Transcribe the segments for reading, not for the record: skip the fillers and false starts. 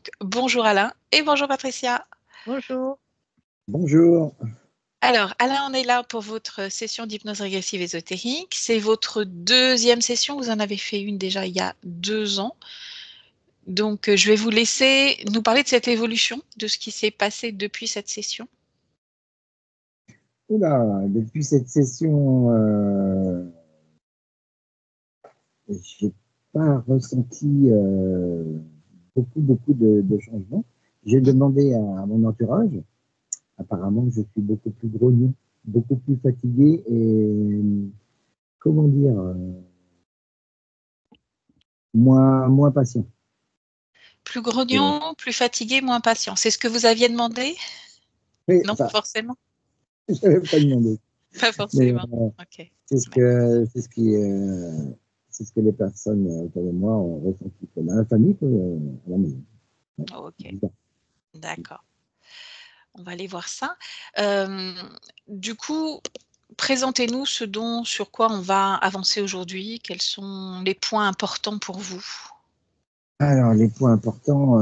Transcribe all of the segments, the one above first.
Donc, bonjour Alain et bonjour Patricia. Bonjour. Bonjour. Alors, Alain, on est là pour votre session d'hypnose régressive ésotérique. C'est votre deuxième session. Vous en avez fait une déjà il y a 2 ans. Donc, je vais vous laisser nous parler de cette évolution, de ce qui s'est passé depuis cette session. Oula, depuis cette session, j'ai pas ressenti beaucoup de changements. J'ai demandé à mon entourage. Apparemment, je suis beaucoup plus grognon, beaucoup plus fatigué et comment dire, moins patient. Plus grognon, plus fatigué, moins patient. C'est ce que vous aviez demandé? Oui, Non, enfin, forcément. je n'avais pas demandé. Pas forcément. Ok. C'est ce que les personnes autour de moi ont ressenti, dans la famille, à la maison. Ouais. Ok. D'accord. On va aller voir ça. Du coup, présentez-nous sur quoi on va avancer aujourd'hui. Quels sont les points importants pour vous? Alors, les points importants,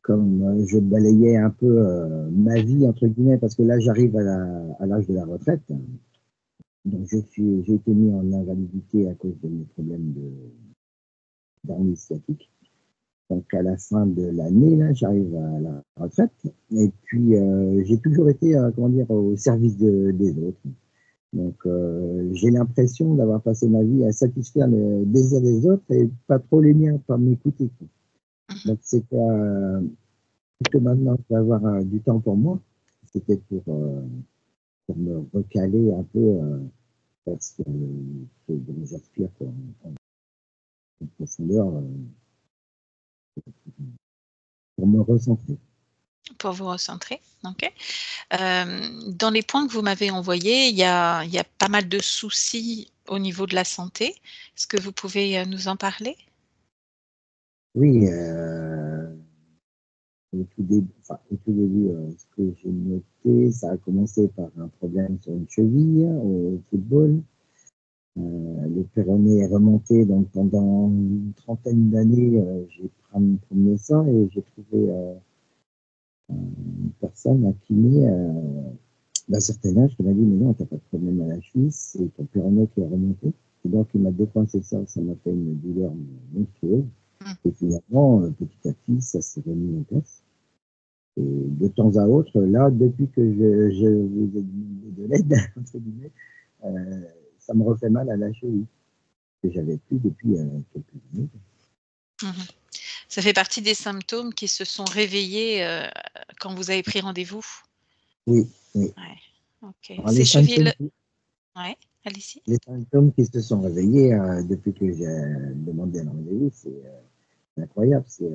comme je balayais un peu ma vie, entre guillemets, parce que là, j'arrive à l'âge de la retraite. Donc, j'ai été mis en invalidité à cause de mes problèmes d'hernie sciatique. Donc, à la fin de l'année, là, j'arrive à la retraite. Et puis, j'ai toujours été, comment dire, au service des autres. Donc, j'ai l'impression d'avoir passé ma vie à satisfaire les désirs des autres et pas trop les miens, pas m'écouter. Donc, c'était que maintenant, je vais avoir du temps pour moi. C'était pour me recaler un peu parce que dont j'aspire en profondeur pour me recentrer. Pour vous recentrer, ok. Dans les points que vous m'avez envoyés, il y a pas mal de soucis au niveau de la santé. Est-ce que vous pouvez nous en parler? Oui, au tout début, ce que j'ai noté, ça a commencé par un problème sur une cheville au football. Le péroné est remonté, donc pendant une trentaine d'années, j'ai promené ça et j'ai trouvé une personne, un kiné, d'un certain âge, qui m'a dit, mais non, t'as pas de problème à la cheville, c'est ton péroné qui est remonté. Et donc, il m'a décoincé ça, ça m'a fait une douleur monstrueuse. Et finalement, petit à petit, ça s'est remis en place. Et de temps à autre, là, depuis que je vous ai demandé de l'aide, entre guillemets, ça me refait mal à la cheville, que j'avais plus depuis quelques années. Ça fait partie des symptômes qui se sont réveillés quand vous avez pris rendez-vous? Oui, oui. Ouais, ok. Alors, Ces chevilles... Ouais, allez-y. Les symptômes qui se sont réveillés depuis que j'ai demandé un rendez-vous, c'est incroyable. C'est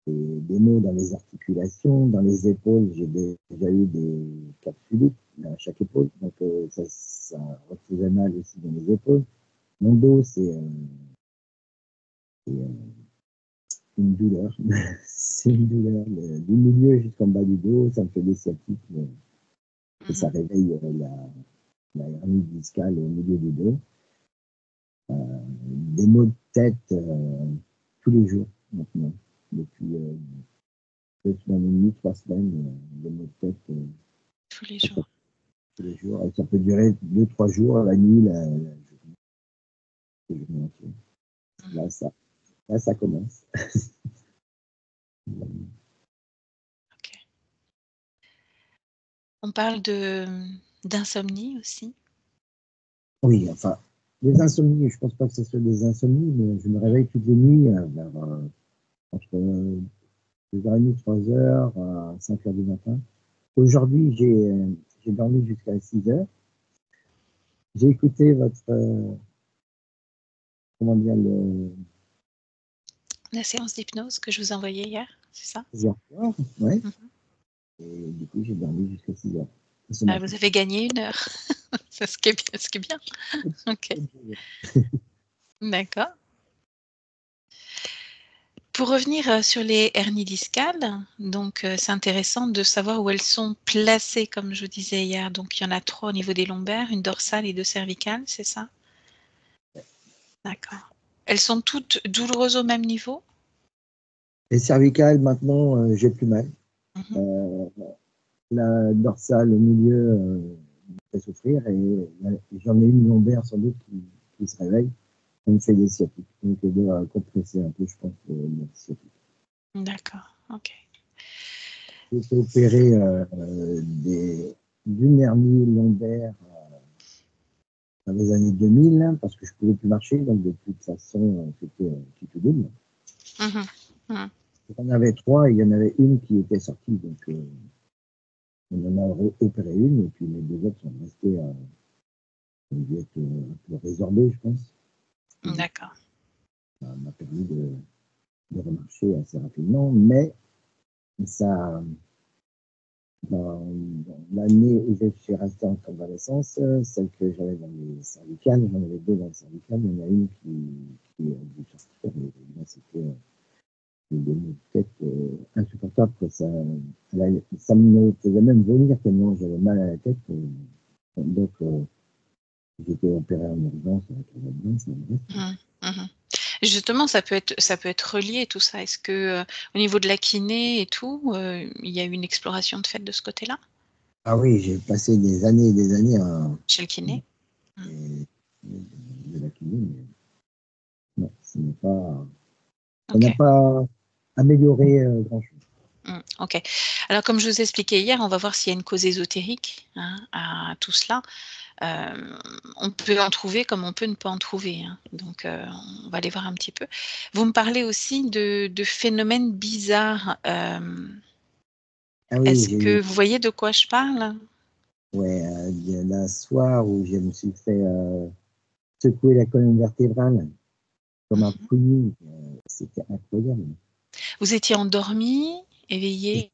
des maux dans les articulations, dans les épaules. J'ai déjà eu des capsulites à chaque épaule, donc ça refaisait mal aussi dans les épaules. Mon dos, c'est une douleur. C'est une douleur du milieu jusqu'en bas du dos. Ça me fait des sciatiques et ça réveille la hernie discale au milieu du dos. Des maux de tête tous les jours maintenant, depuis 2 semaines et demie, 3 semaines, des maux de tête tous les jours. Tous les jours. Et ça peut durer 2-3 jours, la nuit, la journée entière. Là, ça commence. Ok. On parle d'insomnie aussi? Oui, enfin, les insomnies, je ne pense pas que ce soit des insomnies, mais je me réveille toutes les nuits vers entre 2h30, 3h, à 5h du matin. Aujourd'hui, j'ai dormi jusqu'à 6h. J'ai écouté votre, comment dire, La séance d'hypnose que je vous ai envoyée hier, c'est ça? plusieurs fois, ouais. Et du coup, j'ai dormi jusqu'à 6h. Ah, vous avez gagné 1 heure. C'est ce qui est bien. Ok. D'accord. Pour revenir sur les hernies discales, donc c'est intéressant de savoir où elles sont placées, comme je vous disais hier. Donc il y en a 3 au niveau des lombaires, une dorsale et 2 cervicales, c'est ça? D'accord. Elles sont toutes douloureuses au même niveau? Les cervicales, maintenant, j'ai plus mal. Mhm. Euh, la dorsale au milieu me fait souffrir et j'en ai une lombaire sans doute qui se réveille. Elle me fait des sciatiques. Donc, elle doit compresser un peu, je pense, le sciatique. D'accord, ok. J'ai été opéré d'une hernie lombaire dans les années 2000 hein, parce que je ne pouvais plus marcher. Donc, de toute façon, c'était double. Mhm. Mhm. Il y en avait trois et il y en avait une qui était sortie. Donc, on en a opéré une et puis les deux autres sont restés, ont dû être un peu résorbés, je pense. Et du coup, D'accord. ça m'a permis de remarcher assez rapidement. Mais ça, dans l'année où je suis resté en convalescence, celle que j'avais dans les cervicales, j'en avais deux dans les cervicales, il y en a une qui a dû sortir. Et là, c'était une tête insupportable. Ça me faisait même vomir tellement j'avais mal à la tête. Donc, j'ai été opéré en urgence avec la ambulance. Mhm. Mhm. Justement, ça peut être relié tout ça. Est-ce que au niveau de la kiné et tout, il y a eu une exploration de fait de ce côté-là, Ah oui, j'ai passé des années et des années à chez le kiné? Mhm. de la kiné, mais non, ça Ok. n'a pas amélioré grand-chose. Ok. Alors, comme je vous expliquais hier, on va voir s'il y a une cause ésotérique hein, à tout cela. On peut en trouver comme on peut ne pas en trouver, hein. Donc, on va aller voir un petit peu. Vous me parlez aussi de phénomènes bizarres. Ah oui, Est-ce que vous voyez de quoi je parle? ouais, il y en a un soir où je me suis fait secouer la colonne vertébrale comme un Mhm. pouilly. C'était incroyable. Vous étiez endormi, Et éveillé,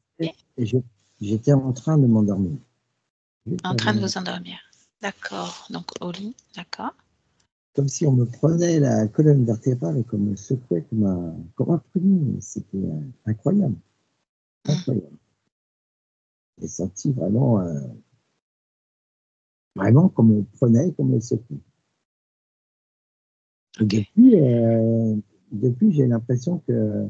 je- J'étais en train de m'endormir, juste en train de avant, vous endormir. D'accord. Donc, au lit, d'accord. comme si on me prenait la colonne vertébrale et qu'on me secouait comme un pouilly. C'était incroyable, Mhm. incroyable. J'ai senti vraiment, vraiment comme on prenait, comme on me secouait. Et Ok. depuis j'ai l'impression que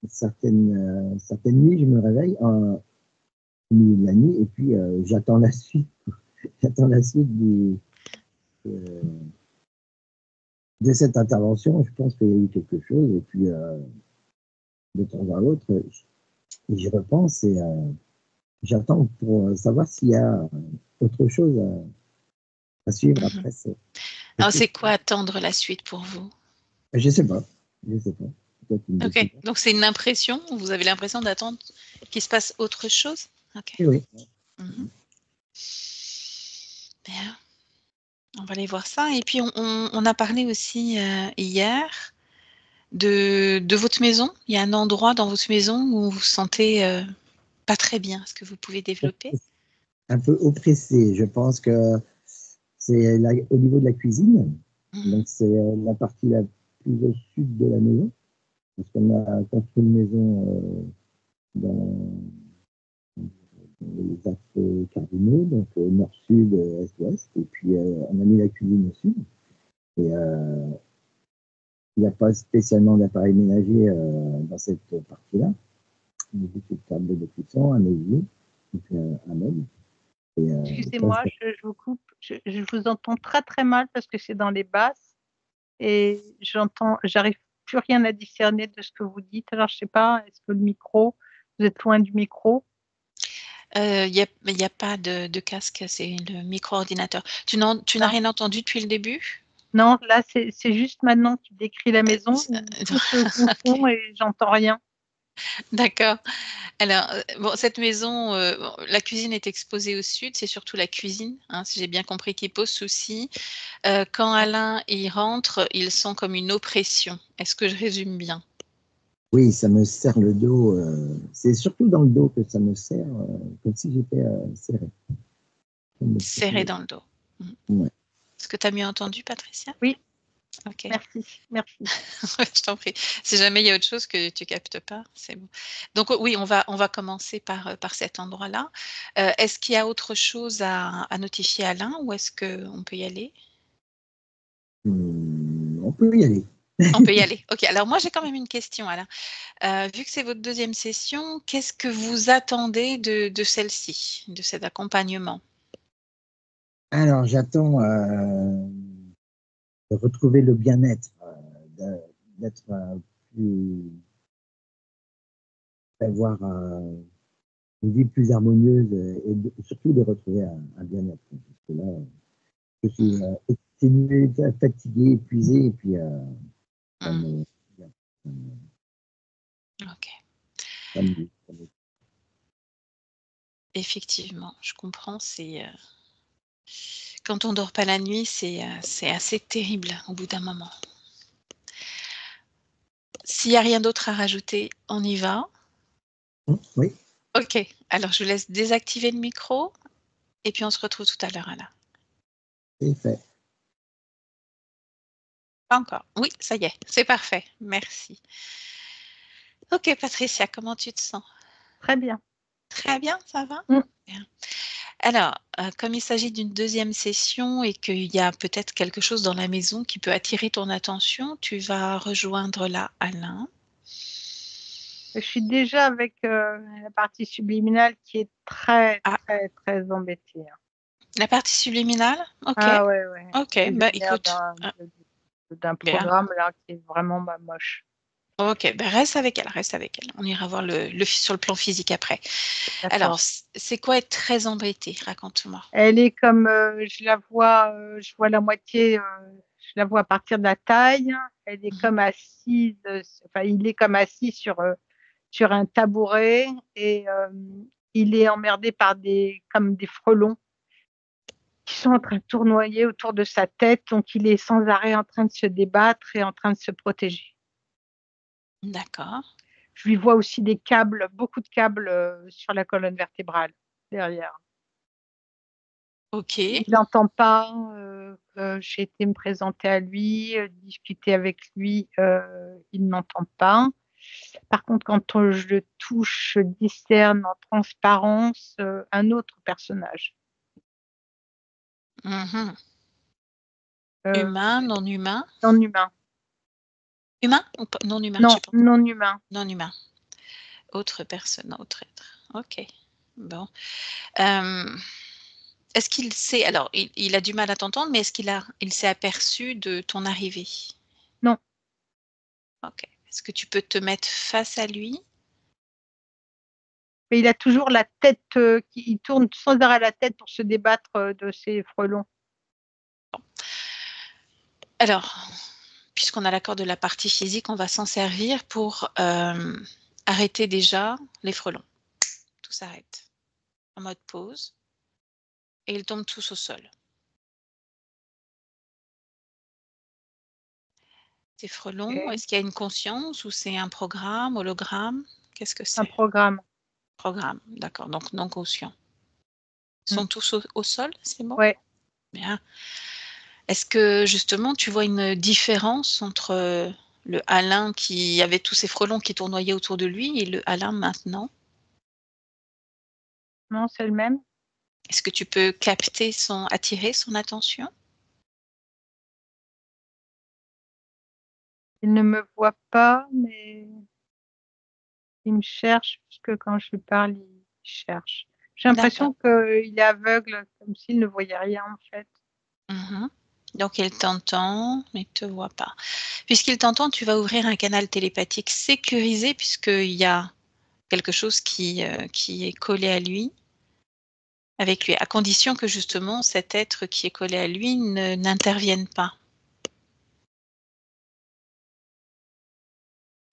certaines nuits, je me réveille au milieu de la nuit et puis j'attends la suite. J'attends la suite euh, de cette intervention. Je pense qu'il y a eu quelque chose et puis de temps à autre, j'y repense et j'attends pour savoir s'il y a autre chose à suivre Mhm. après. Alors, c'est quoi attendre la suite pour vous? Je sais pas. Je sais pas. Peut-être une Ok. découverte. Donc, c'est une impression. Vous avez l'impression d'attendre qu'il se passe autre chose? Ok. Et oui. Mhm. Bien. On va aller voir ça. Et puis, on a parlé aussi hier de votre maison. Il y a un endroit dans votre maison où vous vous sentez pas très bien. Est-ce que vous pouvez développer? Un peu oppressé. Je pense que c'est au niveau de la cuisine. Mhm. Donc, c'est la partie la plus au sud de la maison. Parce qu'on a construit une maison dans les axes cardinaux, donc nord-sud, est-ouest. Et puis, on a mis la cuisine au sud. Et il n'y a pas spécialement d'appareil ménager dans cette partie-là. Il y a juste une table de cuisson, un évier, et puis un meuble. Et quand Excusez-moi, je vous coupe. Je vous entends très très mal parce que c'est dans les basses et j'arrive plus rien à discerner de ce que vous dites. Alors je sais pas, est-ce que le micro, vous êtes loin du micro? Il y a pas de casque, c'est le micro-ordinateur. Tu n'as Ah, rien entendu depuis le début? non, là c'est juste maintenant qu'il décrit la maison C'est- où tout se confond Ok, et j'entends rien. d'accord. Alors, bon, cette maison, bon, la cuisine est exposée au sud, c'est surtout la cuisine, hein, si j'ai bien compris, qui pose souci. Quand Alain y rentre, il sent comme une oppression. Est-ce que je résume bien? oui, ça me serre le dos. C'est surtout dans le dos que ça me serre, comme si j'étais serré. Serré dans le dos. Mhm. Ouais. Est-ce que tu as mieux entendu, Patricia? Oui, Ok. merci, merci. Je t'en prie. Si jamais il y a autre chose que tu captes pas, c'est bon. Donc oui, on va commencer par cet endroit-là. Est-ce qu'il y a autre chose à notifier à Alain ou est-ce qu'on peut y aller? On peut y aller. On peut y aller. Ok, alors moi j'ai quand même une question, Alain. Vu que c'est votre deuxième session, qu'est-ce que vous attendez de celle-ci, de cet accompagnement? Alors, j'attends de retrouver le bien-être, d'être plus, d'avoir une vie plus harmonieuse et surtout de retrouver un bien-être. Parce que là, je suis exténué, fatigué, épuisé, et puis ça Hmm, me, ça me, ok, ça me- effectivement, je comprends. C'est quand on dort pas la nuit, c'est assez terrible au bout d'un moment. S'il n'y a rien d'autre à rajouter, on y va. Oui, Ok, alors je vous laisse désactiver le micro et puis on se retrouve tout à l'heure, Alain. c'est fait. Pas encore. Oui, ça y est, c'est parfait. Merci. Ok, Patricia, comment tu te sens? Très bien. Très bien, ça va? Mm. Bien. Alors, comme il s'agit d'une deuxième session et qu'il y a peut-être quelque chose dans la maison qui peut attirer ton attention, tu vas rejoindre là Alain. Je suis déjà avec la partie subliminale qui est très, Ah, très, très embêtée, hein. la partie subliminale? Ok. Ah ouais, ouais. Ok, Elle bah vénère écoute, d'un bien. programme là qui est vraiment moche. Ok, ben reste avec elle, reste avec elle. On ira voir sur le plan physique après. Alors, D'accord. c'est quoi être très embêté? Raconte-moi. Elle est comme, je vois la moitié, je la vois à partir de la taille. Elle est Mhm, comme assise, enfin, il est comme assis sur un tabouret et il est emmerdé par comme des frelons qui sont en train de tournoyer autour de sa tête. Donc, il est sans arrêt en train de se débattre et en train de se protéger. d'accord. Je lui vois aussi des câbles, beaucoup de câbles sur la colonne vertébrale derrière. Ok. Il n'entend pas. J'ai été me présenter à lui, discuter avec lui. Il n'entend pas. Par contre, quand je le touche, je discerne en transparence un autre personnage. Mhm. Euh, Humain, non humain? non humain. Humain ou pas? Non humain, Non, j'ai pas entendu. non humain. Non humain. Autre personne, autre être. Ok. Bon. Euh, est-ce qu'il sait, alors il a du mal à t'entendre, mais il s'est aperçu de ton arrivée? Non. Ok. Est-ce que tu peux te mettre face à lui? Mais il a toujours la tête il tourne sans arrêt la tête pour se débattre de ces frelons. Alors, puisqu'on a l'accord de la partie physique, on va s'en servir pour arrêter déjà les frelons. Tout s'arrête. En mode pause. Et ils tombent tous au sol. Ces frelons, Et est-ce qu'il y a une conscience ou c'est un programme, hologramme? Qu'est-ce que un c'est? programme. Programme, d'accord, donc non conscient. Ils Mm. sont tous au sol, ces mots? Ouais. Bien. Est-ce que justement tu vois une différence entre le Alain qui avait tous ces frelons qui tournoyaient autour de lui et le Alain maintenant? Non, c'est le même. Est-ce que tu peux attirer son attention? Il ne me voit pas, mais il me cherche, puisque quand je lui parle, il cherche. J'ai D'accord. l'impression qu'il est aveugle, comme s'il ne voyait rien en fait. Mhm. Donc il t'entend, mais il ne te voit pas. Puisqu'il t'entend, tu vas ouvrir un canal télépathique sécurisé puisqu'il y a quelque chose qui est collé à lui, avec lui, à condition que justement cet être qui est collé à lui n'intervienne pas.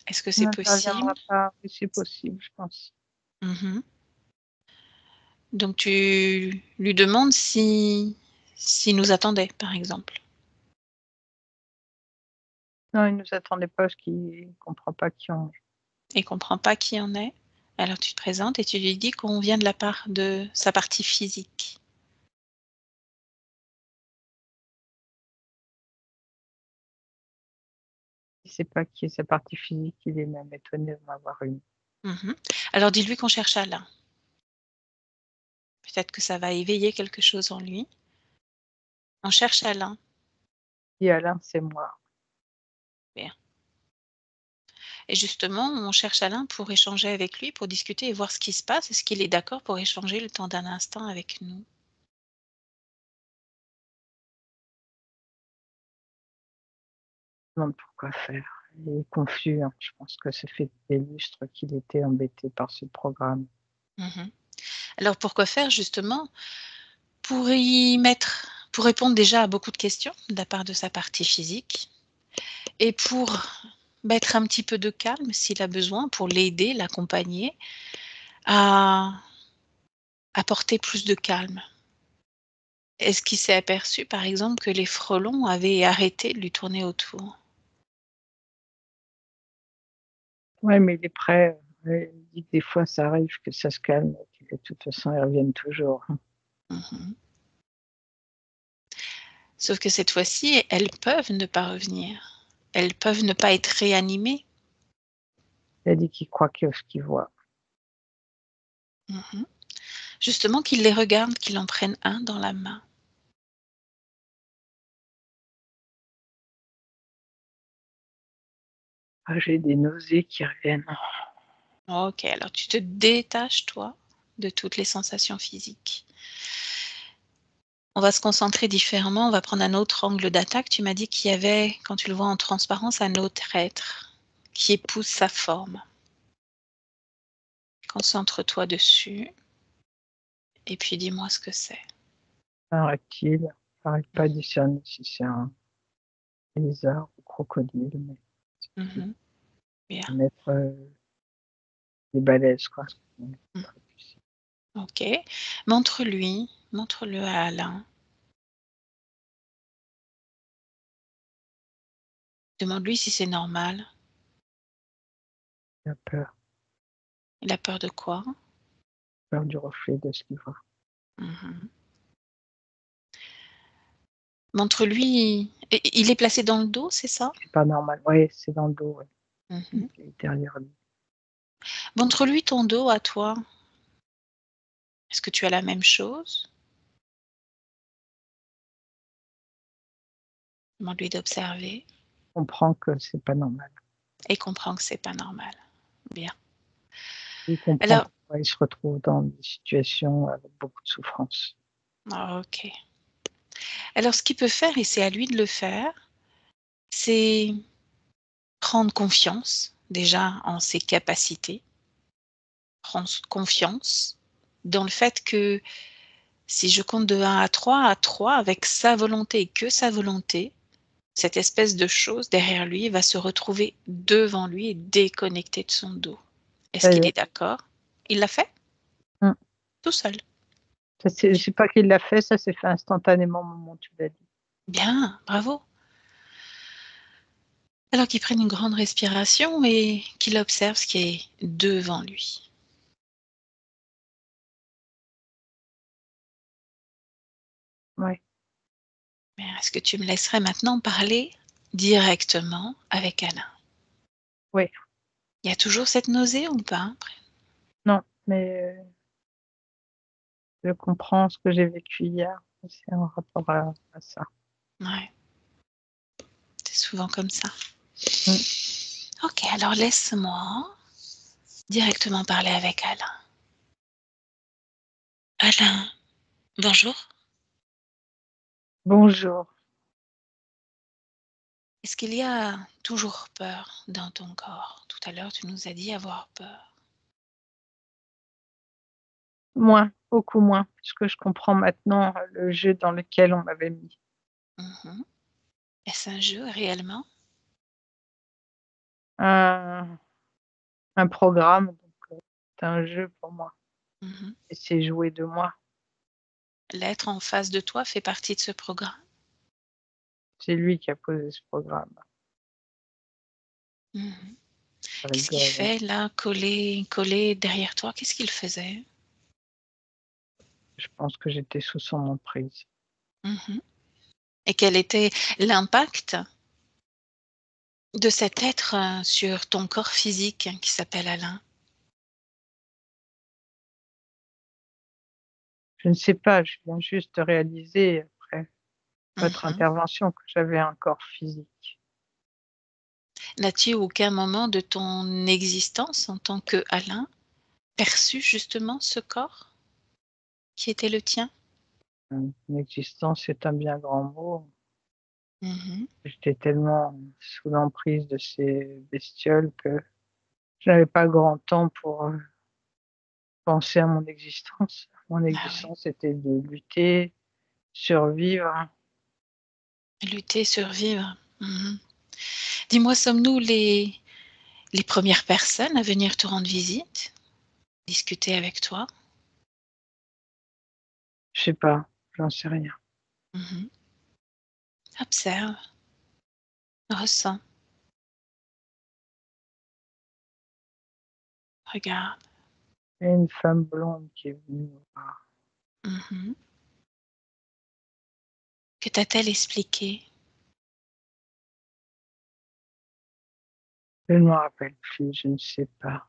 Est-ce que Il c'est possible? n'interviendra pas, mais c'est possible, je pense. Mhm. Donc tu lui demandes s'il nous attendait, par exemple. Non, il ne nous attendait pas parce qu'il ne comprend pas qui on est. Et comprend pas qui on est. Alors tu te présentes et tu lui dis qu'on vient de la part de sa partie physique. Il ne sait pas qui est sa partie physique, il est même étonné de m'avoir une. Mhm. Alors dis-lui qu'on cherche Alain. Peut-être que ça va éveiller quelque chose en lui. On cherche Alain. Et Alain, c'est moi. Bien. Et justement, on cherche Alain pour échanger avec lui, pour discuter et voir ce qui se passe. Est-ce qu'il est d'accord pour échanger le temps d'un instant avec nous? Je me demande pourquoi faire. Il est confus, hein. Je pense que ça fait des lustres qu'il était embêté par ce programme. Mmh. Alors pourquoi faire justement? Pour répondre déjà à beaucoup de questions de la part de sa partie physique et pour mettre un petit peu de calme s'il a besoin, pour l'aider, l'accompagner à apporter plus de calme. Est-ce qu'il s'est aperçu, par exemple, que les frelons avaient arrêté de lui tourner autour? Ouais, mais il est prêt, il dit que des fois ça arrive que ça se calme et que de toute façon ils reviennent toujours. Mmh. Sauf que cette fois-ci, elles peuvent ne pas revenir. Elles peuvent ne pas être réanimées. Il a dit qu'il croit que ce qu'il voit. Mmh. Justement qu'il les regarde, qu'il en prenne un dans la main. Ah, j'ai des nausées qui reviennent. OK, alors tu te détaches, toi, de toutes les sensations physiques. On va se concentrer différemment, on va prendre un autre angle d'attaque. Tu m'as dit qu'il y avait, quand tu le vois en transparence, un autre être qui épouse sa forme. Concentre-toi dessus et puis dis-moi ce que c'est. Un reptile, j'arrive pas à discerner si c'est un lézard ou crocodile, mais Mmh. Bien, un être, des balèzes quoi. mmh, OK. Montre-le à Alain. Demande-lui si c'est normal. Il a Il a peur de quoi? peur du reflet de ce qu'il voit. Mmh. Montre-lui, et il est placé dans le dos, c'est ça? C'est pas normal. Ouais, c'est dans le dos, ouais. Mmh. Il est derrière lui. Montre-lui ton dos à toi. Est-ce que tu as la même chose? Demande-lui d'observer Il comprend que c'est pas normal. et comprends que c'est pas normal. Bien. Il comprend Alors, pourquoi il se retrouve dans des situations avec beaucoup de souffrance. OK. Alors ce qu'il peut faire, et c'est à lui de le faire, c'est prendre confiance déjà en ses capacités, prendre confiance dans le fait que si je compte de 1 à 3 avec sa volonté et que sa volonté, cette espèce de chose derrière lui va se retrouver devant lui et déconnecter de son dos. Est-ce Ça y qu'il est. est d'accord? Il l'a fait? Mmh. Tout seul? Ça c'est pas qu'il l'a fait, ça s'est fait instantanément au moment où tu l'as dit. Bien, bravo. Alors qu'il prenne une grande respiration et qu'il observe ce qui est devant lui. Ouais. Mais est-ce que tu me laisserais maintenant parler directement avec Alain? Oui. Il y a toujours cette nausée ou pas? Non, mais je comprends ce que j'ai vécu hier. C'est en rapport à ça. Ouais, c'est souvent comme ça. Mmh. OK, alors laisse-moi directement parler avec Alain. Alain, bonjour. Bonjour. Est-ce qu'il y a toujours peur dans ton corps? Tout à l'heure, tu nous as dit avoir peur. Moins, beaucoup moins, puisque je comprends maintenant, le jeu dans lequel on m'avait mis. Mmh. Est-ce un jeu réellement? Un un programme, donc c'est un jeu pour moi Mmh. et c'est jouer de moi. L'être en face de toi fait partie de ce programme? C'est lui qui a posé ce programme. Mmh. Je Qu'est-ce qu'il rigole, hein. fait là, collé derrière toi? Qu'est-ce qu'il faisait? Je pense que j'étais sous son emprise. Mmh. Et quel était l'impact de cet être, sur ton corps physique qui s'appelle Alain? Je ne sais pas, je viens juste de réaliser après votre Mmh. intervention que j'avais un corps physique. N'as-tu aucun moment de ton existence en tant qu'Alain perçu justement ce corps qui était le tien? Une existence, c'est un bien grand mot. Mmh. J'étais tellement sous l'emprise de ces bestioles que je n'avais pas grand temps pour, penser à mon existence. Mon Ah oui. existence, était de lutter, survivre. Lutter, survivre. Mmh. Dis-moi, sommes-nous les premières personnes à venir te rendre visite? Discuter avec toi? Je sais pas, j'en sais rien. Mmh. Observe, ressens, regarde. Il y a une femme blonde qui est venue me voir. Mmh. Que t'a-t-elle expliqué? Je ne me rappelle plus, je ne sais pas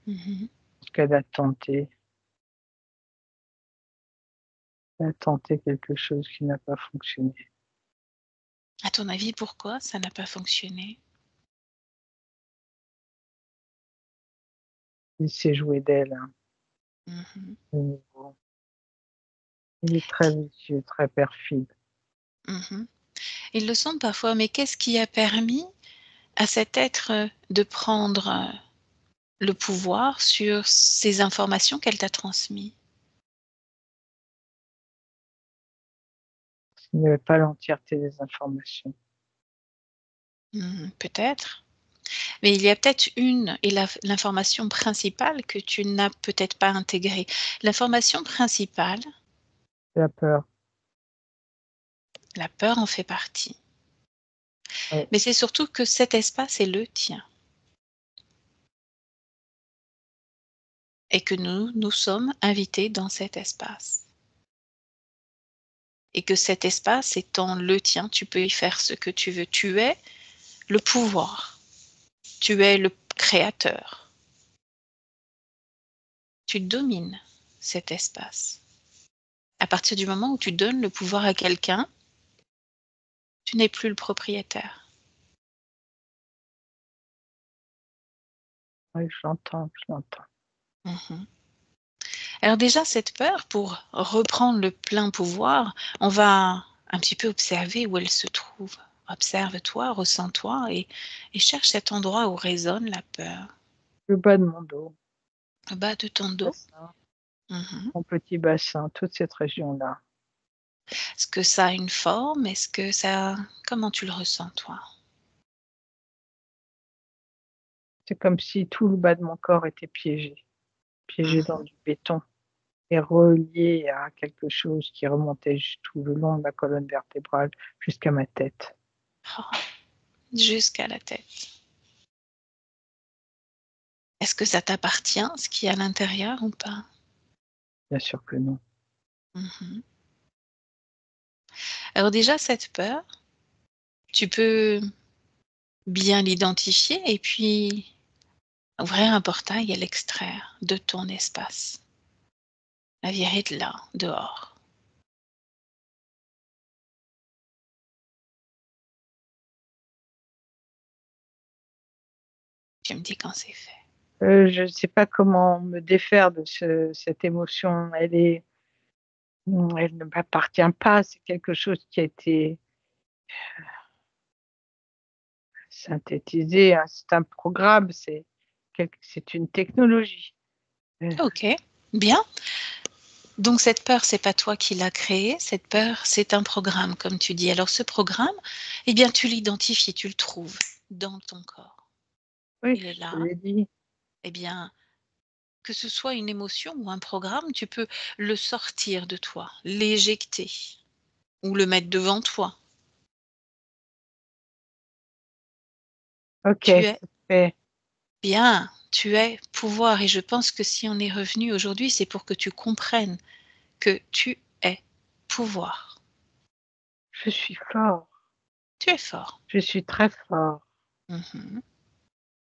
Mmh. ce qu'elle a tenté. Elle a tenté quelque chose qui n'a pas fonctionné. À ton avis, pourquoi ça n'a pas fonctionné? Il s'est joué d'elle, hein, Mmh. de nouveau. Il est très vicieux, très perfide. Mmh. Ils le sont parfois, mais qu'est-ce qui a permis à cet être, de prendre, le pouvoir sur ces informations qu'elle t'a transmis? Il n'y avait pas l'entièreté des informations. Peut-être, mais il y a peut-être une et l'information principale que tu n'as peut-être pas intégrée. L'information principale, La peur, la peur en fait partie, oui, mais c'est surtout que cet espace est le tien et que nous sommes invités dans cet espace et que cet espace étant le tien, tu peux y faire ce que tu veux. Tu es le pouvoir, tu es le créateur, tu domines cet espace. À partir du moment où tu donnes le pouvoir à quelqu'un, tu n'es plus le propriétaire. oui, je l'entends, je l'entends. Mmh. Alors déjà cette peur, pour reprendre le plein pouvoir, on va un petit peu observer où elle se trouve. Observe-toi, ressens-toi et cherche cet endroit où résonne la peur. Le bas de mon dos, Au bas de ton dos? bassin, Mmh. mon petit bassin, toute cette région-là. Est-ce que ça a une forme? Est-ce que ça comment tu le ressens toi? C'est comme si tout le bas de mon corps était piégé, piégé dans Mmh. du béton et relié à quelque chose qui remontait tout le long de ma colonne vertébrale jusqu'à ma tête. Oh, jusqu'à la tête. Est-ce que ça t'appartient, ce qui est à l'intérieur ou pas? Bien sûr que non. Mmh. Alors déjà cette peur, tu peux bien l'identifier et puis ouvrir un portail et l'extraire de ton espace. La virer de là, dehors. Tu me dis quand c'est fait. Je ne sais pas comment me défaire de cette émotion. Elle ne m'appartient pas, c'est quelque chose qui a été synthétisé, hein, c'est un programme, c'est une technologie. Heu, OK, bien. Donc cette peur, c'est pas toi qui l'as créée, cette peur, c'est un programme comme tu dis. Alors ce programme, eh bien tu l'identifies, tu le trouves dans ton corps. oui, Il est je te là, l'ai dit. eh bien, que ce soit une émotion ou un programme, tu peux le sortir de toi, l'éjecter ou le mettre devant toi. OK, Tu es c'est fait. bien, tu es pouvoir et je pense que si on est revenu aujourd'hui, c'est pour que tu comprennes que tu es pouvoir. Je suis fort, Tu es fort. je suis très fort, Mmh.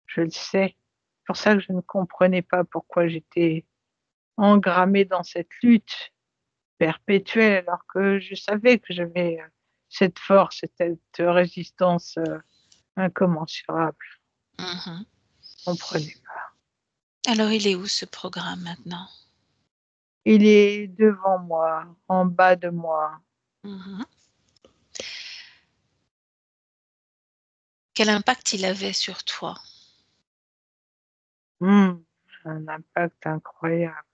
je le sais. C'est pour ça que je ne comprenais pas pourquoi j'étais engrammée dans cette lutte perpétuelle, alors que je savais que j'avais, cette force et cette résistance, incommensurable. Mhm. Comprenez. Alors, il est où ce programme maintenant? Il est devant moi, en bas de moi. Mhm. Quel impact il avait sur toi? Un impact incroyable.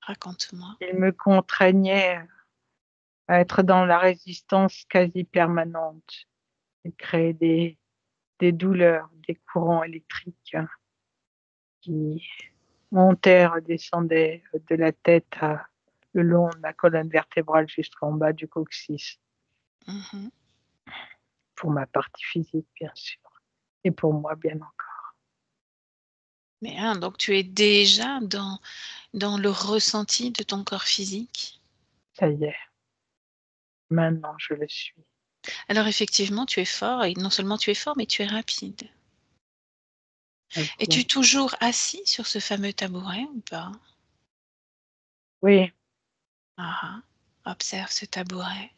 Raconte-moi. Il me contraignait à être dans la résistance quasi permanente. Il créait des douleurs, des courants électriques qui montaient, redescendaient de la tête le long de la colonne vertébrale jusqu'en bas du coccyx, Mhm. pour ma partie physique, bien sûr, et pour moi, bien encore. Mais donc tu es déjà dans le ressenti de ton corps physique? Ça y est, maintenant je le suis. Alors effectivement, tu es fort et non seulement tu es fort, mais tu es rapide. Es-tu toujours assis sur ce fameux tabouret ou pas? Oui, Ah ah, observe ce tabouret.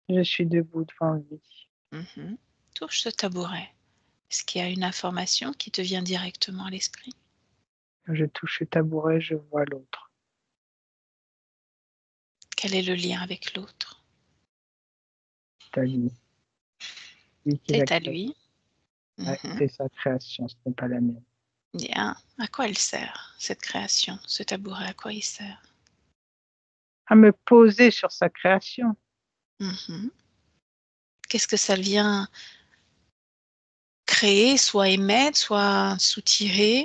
je suis debout devant lui. Mhm. Touche ce tabouret. Est-ce qu'il y a une information qui te vient directement à l'esprit? Je touche le tabouret, je vois l'autre. Quel est le lien avec l'autre? C'est à lui. Lui qui l'a C'est à créé. lui. Ouais, Mhm. c'est sa création, ce n'est pas la mienne. Bien. À quoi il sert, cette création? Ce tabouret, à quoi il sert? À me poser sur sa création. Mhm. Qu'est-ce que ça vient créer, soit émettre, soit soutirer?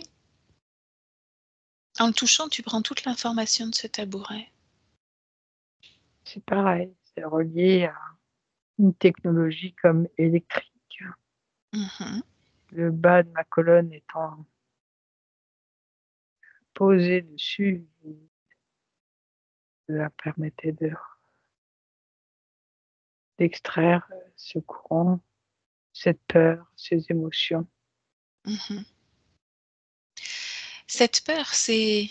En le touchant, tu prends toute l'information de ce tabouret. C'est pareil, c'est relié à une technologie comme électrique. Mhm. Le bas de ma colonne étant posé dessus, cela permettait d'extraire ce courant, cette peur, ces émotions. Mhm. Cette peur, c'est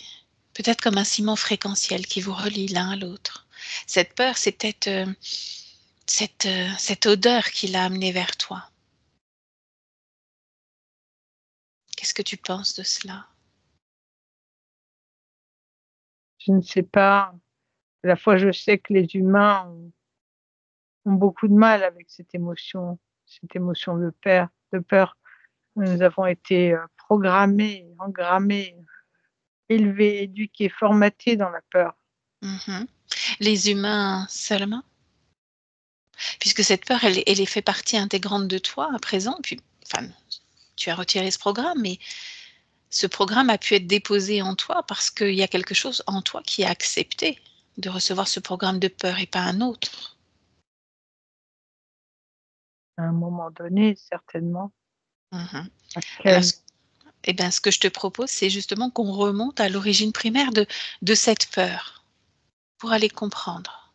peut-être comme un ciment fréquentiel qui vous relie l'un à l'autre. Cette peur, c'est peut-être cette odeur qui l'a amené vers toi. Qu'est-ce que tu penses de cela? Je ne sais pas, à la fois je sais que les humains ont beaucoup de mal avec cette émotion de peur. Nous avons été programmés, engrammés, élevés, éduqués, formatés dans la peur. Mhm. Les humains seulement? Puisque cette peur, elle est fait partie intégrante de toi à présent, puis, enfin, tu as retiré ce programme, mais ce programme a pu être déposé en toi parce qu'il y a quelque chose en toi qui a accepté de recevoir ce programme de peur et pas un autre. À un moment donné, certainement. Mhm. À Alors, quel eh ben, ce que je te propose, c'est justement qu'on remonte à l'origine primaire de cette peur pour aller comprendre.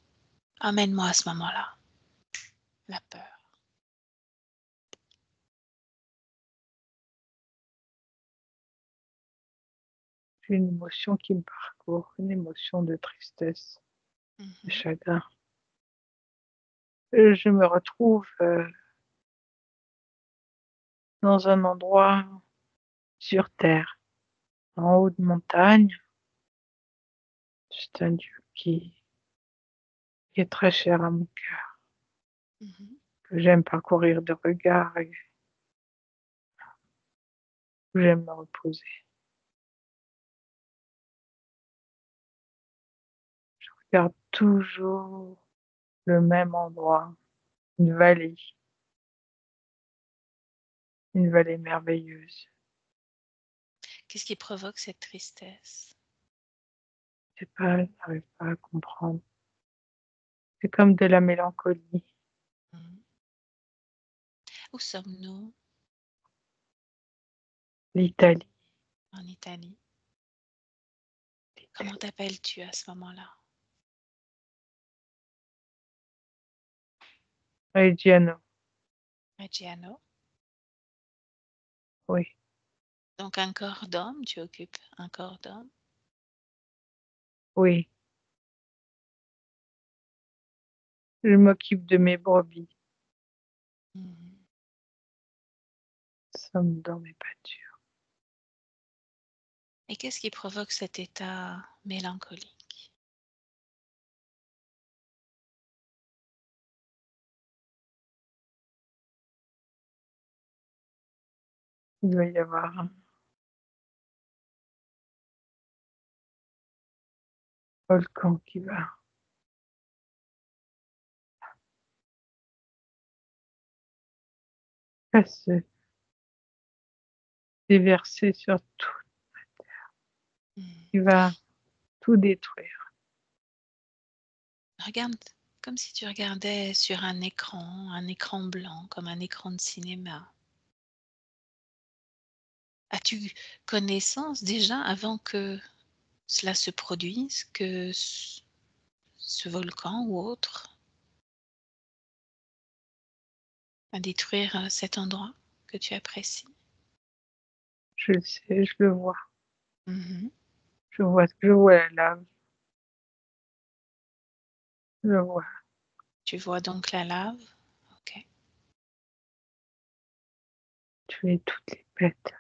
Amène-moi à ce moment-là, la peur. j'ai une émotion qui me parcourt, une émotion de tristesse, de Mhm. chagrin. Je me retrouve dans un endroit sur terre, en haut de montagne. C'est un lieu qui est très cher à mon cœur, Mhm. que j'aime parcourir de regards et où j'aime me reposer. Je regarde toujours le même endroit, une vallée merveilleuse. Qu'est-ce qui provoque cette tristesse? Je sais pas, je n'arrive pas à comprendre. C'est comme de la mélancolie. Mhm. Où sommes-nous? L'Italie, En Italie. Comment t'appelles-tu à ce moment-là? Reggiano, Reggiano. oui, Donc un corps d'homme, tu occupes un corps d'homme. oui. Je m'occupe de mes brebis. Mhm. Ça me dans mes pâtures. Et qu'est-ce qui provoque cet état mélancolique? Il doit y avoir un volcan qui va se déverser sur tout, Mhm. qui va tout détruire. Regarde comme si tu regardais sur un écran blanc, comme un écran de cinéma. As-tu connaissance déjà, avant que cela se produise, que ce volcan ou autre va détruire cet endroit que tu apprécies? Je le sais, je le vois. Mhm. Je vois la lave. Je le vois. Tu vois donc la lave? Ok. Tuer toutes les bêtes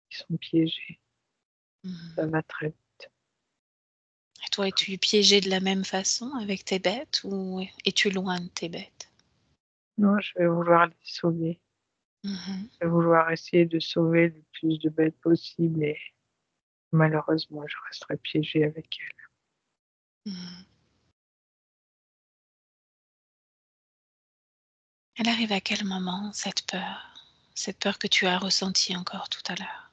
qui sont piégées. Mhm. Ça va très vite. Et toi, es-tu piégé de la même façon avec tes bêtes, ou es-tu loin de tes bêtes? Non, je vais vouloir les sauver. Mhm. Je vais vouloir essayer de sauver le plus de bêtes possible et malheureusement, je resterai piégée avec elles. Mhm. Elle arrive à quel moment, cette peur? Cette peur que tu as ressentie encore tout à l'heure?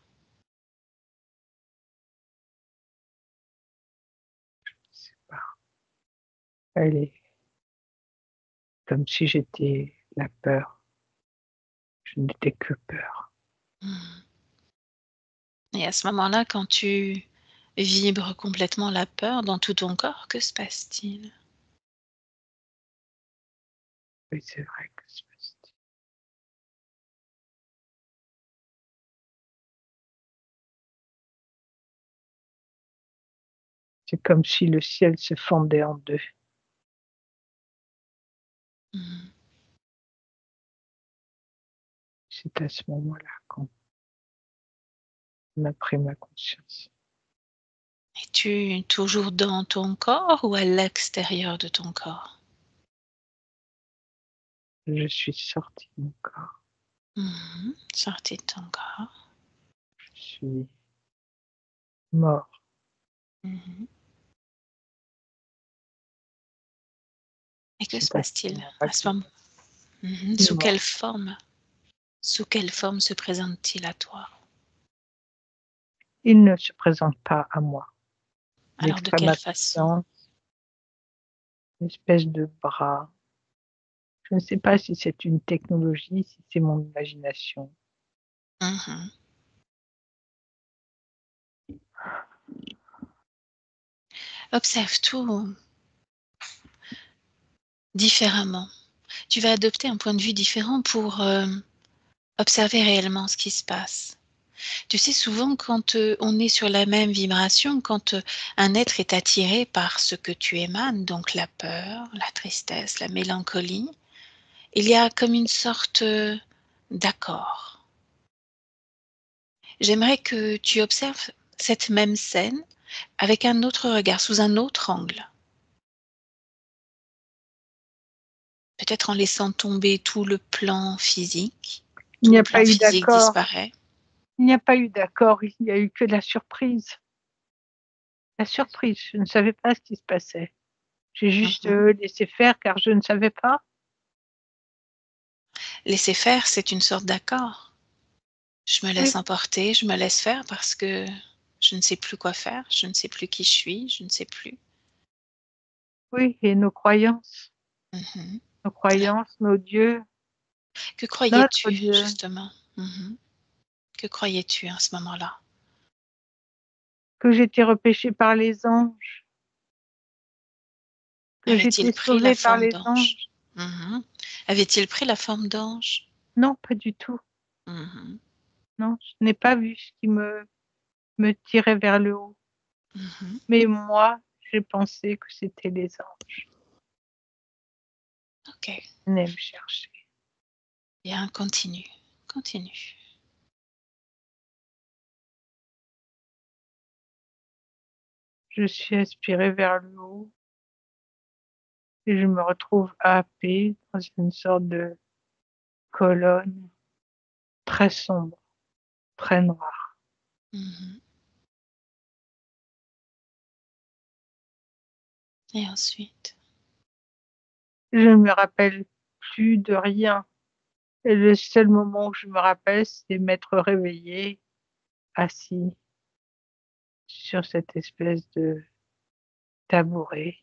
Je sais pas. Elle est comme si j'étais la peur. Je n'étais que peur. Mhm. Et à ce moment-là, quand tu vibres complètement la peur dans tout ton corps, que se passe-t-il? Oui, c'est vrai que c'est positif. C'est comme si le ciel se fendait en deux. Mhm. C'est à ce moment-là qu'on a pris ma conscience. Es-tu toujours dans ton corps ou à l'extérieur de ton corps? Je suis sortie de mon corps. Mhm. Sorti de ton corps. Je suis mort. Mhm. Et que se C'est à ce passe-t-il moment-là à ce que moment? Mhm. je suis Sous quelle mort. forme? Sous quelle forme se présente-t-il à toi? Il ne se présente pas à moi. Alors de L'extrême quelle façon? attention, une espèce de bras. Je ne sais pas si c'est une technologie, si c'est mon imagination. Mhm. Observe tout différemment. Tu vas adopter un point de vue différent pour observer réellement ce qui se passe. Tu sais, souvent quand on est sur la même vibration, quand un être est attiré par ce que tu émanes, donc la peur, la tristesse, la mélancolie, il y a comme une sorte d'accord. J'aimerais que tu observes cette même scène avec un autre regard, sous un autre angle. Peut-être en laissant tomber tout le plan physique. Il Tout n'y le a pas plan eu physique d'accord. disparaît. Il n'y a pas eu d'accord. Il n'y a eu que la surprise. La surprise. Je ne savais pas ce qui se passait. J'ai juste Mhm. laissé faire car je ne savais pas. Laisser faire, c'est une sorte d'accord. Je me laisse Oui, emporter, je me laisse faire parce que je ne sais plus quoi faire, je ne sais plus qui je suis, je ne sais plus. oui. Et Mhm. nos dieux, Que notre croyais-tu Dieu, justement? Mhm. Que croyais-tu à ce moment-là? que j'étais repêchée par les anges, que Avait-il j'étais pris la sauvée par forme les d'ange? anges. Mhm. Avait-il pris la forme d'ange? Non, pas du tout. Mhm. Non, je n'ai pas vu ce qui me tirait vers le haut. Mhm. Mais moi, j'ai pensé que c'était les anges Ok. qui venaient me chercher. Bien, continue, continue. Je suis aspirée vers le haut et je me retrouve happée dans une sorte de colonne très sombre, très noire. Mhm. Et ensuite, Je ne me rappelle plus de rien. Et le seul moment où je me rappelle, c'est m'être réveillée, assis sur cette espèce de tabouret,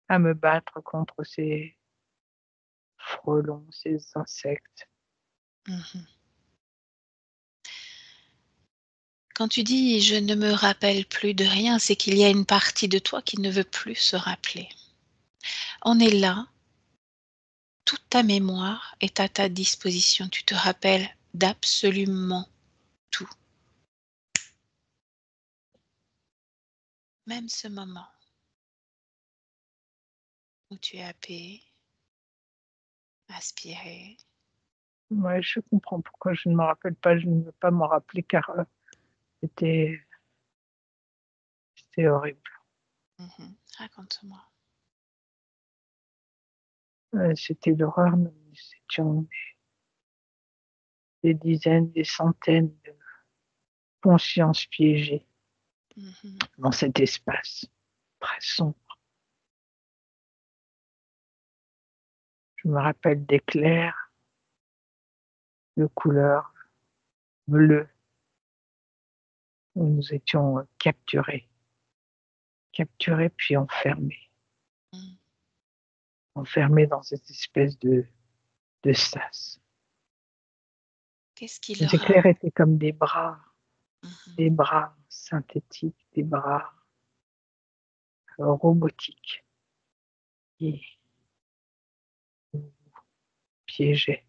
à me battre contre ces frelons, ces insectes. mhm. Quand tu dis je ne me rappelle plus de rien, c'est qu'il y a une partie de toi qui ne veut plus se rappeler. On est là, toute ta mémoire est à ta disposition. Tu te rappelles d'absolument tout. Même ce moment où tu es happé, aspiré. Ouais, je comprends pourquoi je ne me rappelle pas, je ne veux pas m'en rappeler car c'était c'était horrible. Mhm. Raconte-moi. C'était l'horreur, nous étions des dizaines, des centaines de consciences piégées Mhm. dans cet espace très sombre. Je me rappelle d'éclairs de couleur bleue où nous étions capturés puis Mhm. enfermés dans cette espèce de sas. Qu'est-ce qui Les leur a... éclairs étaient comme Mhm. des bras synthétiques, des bras robotiques qui nous piégeaient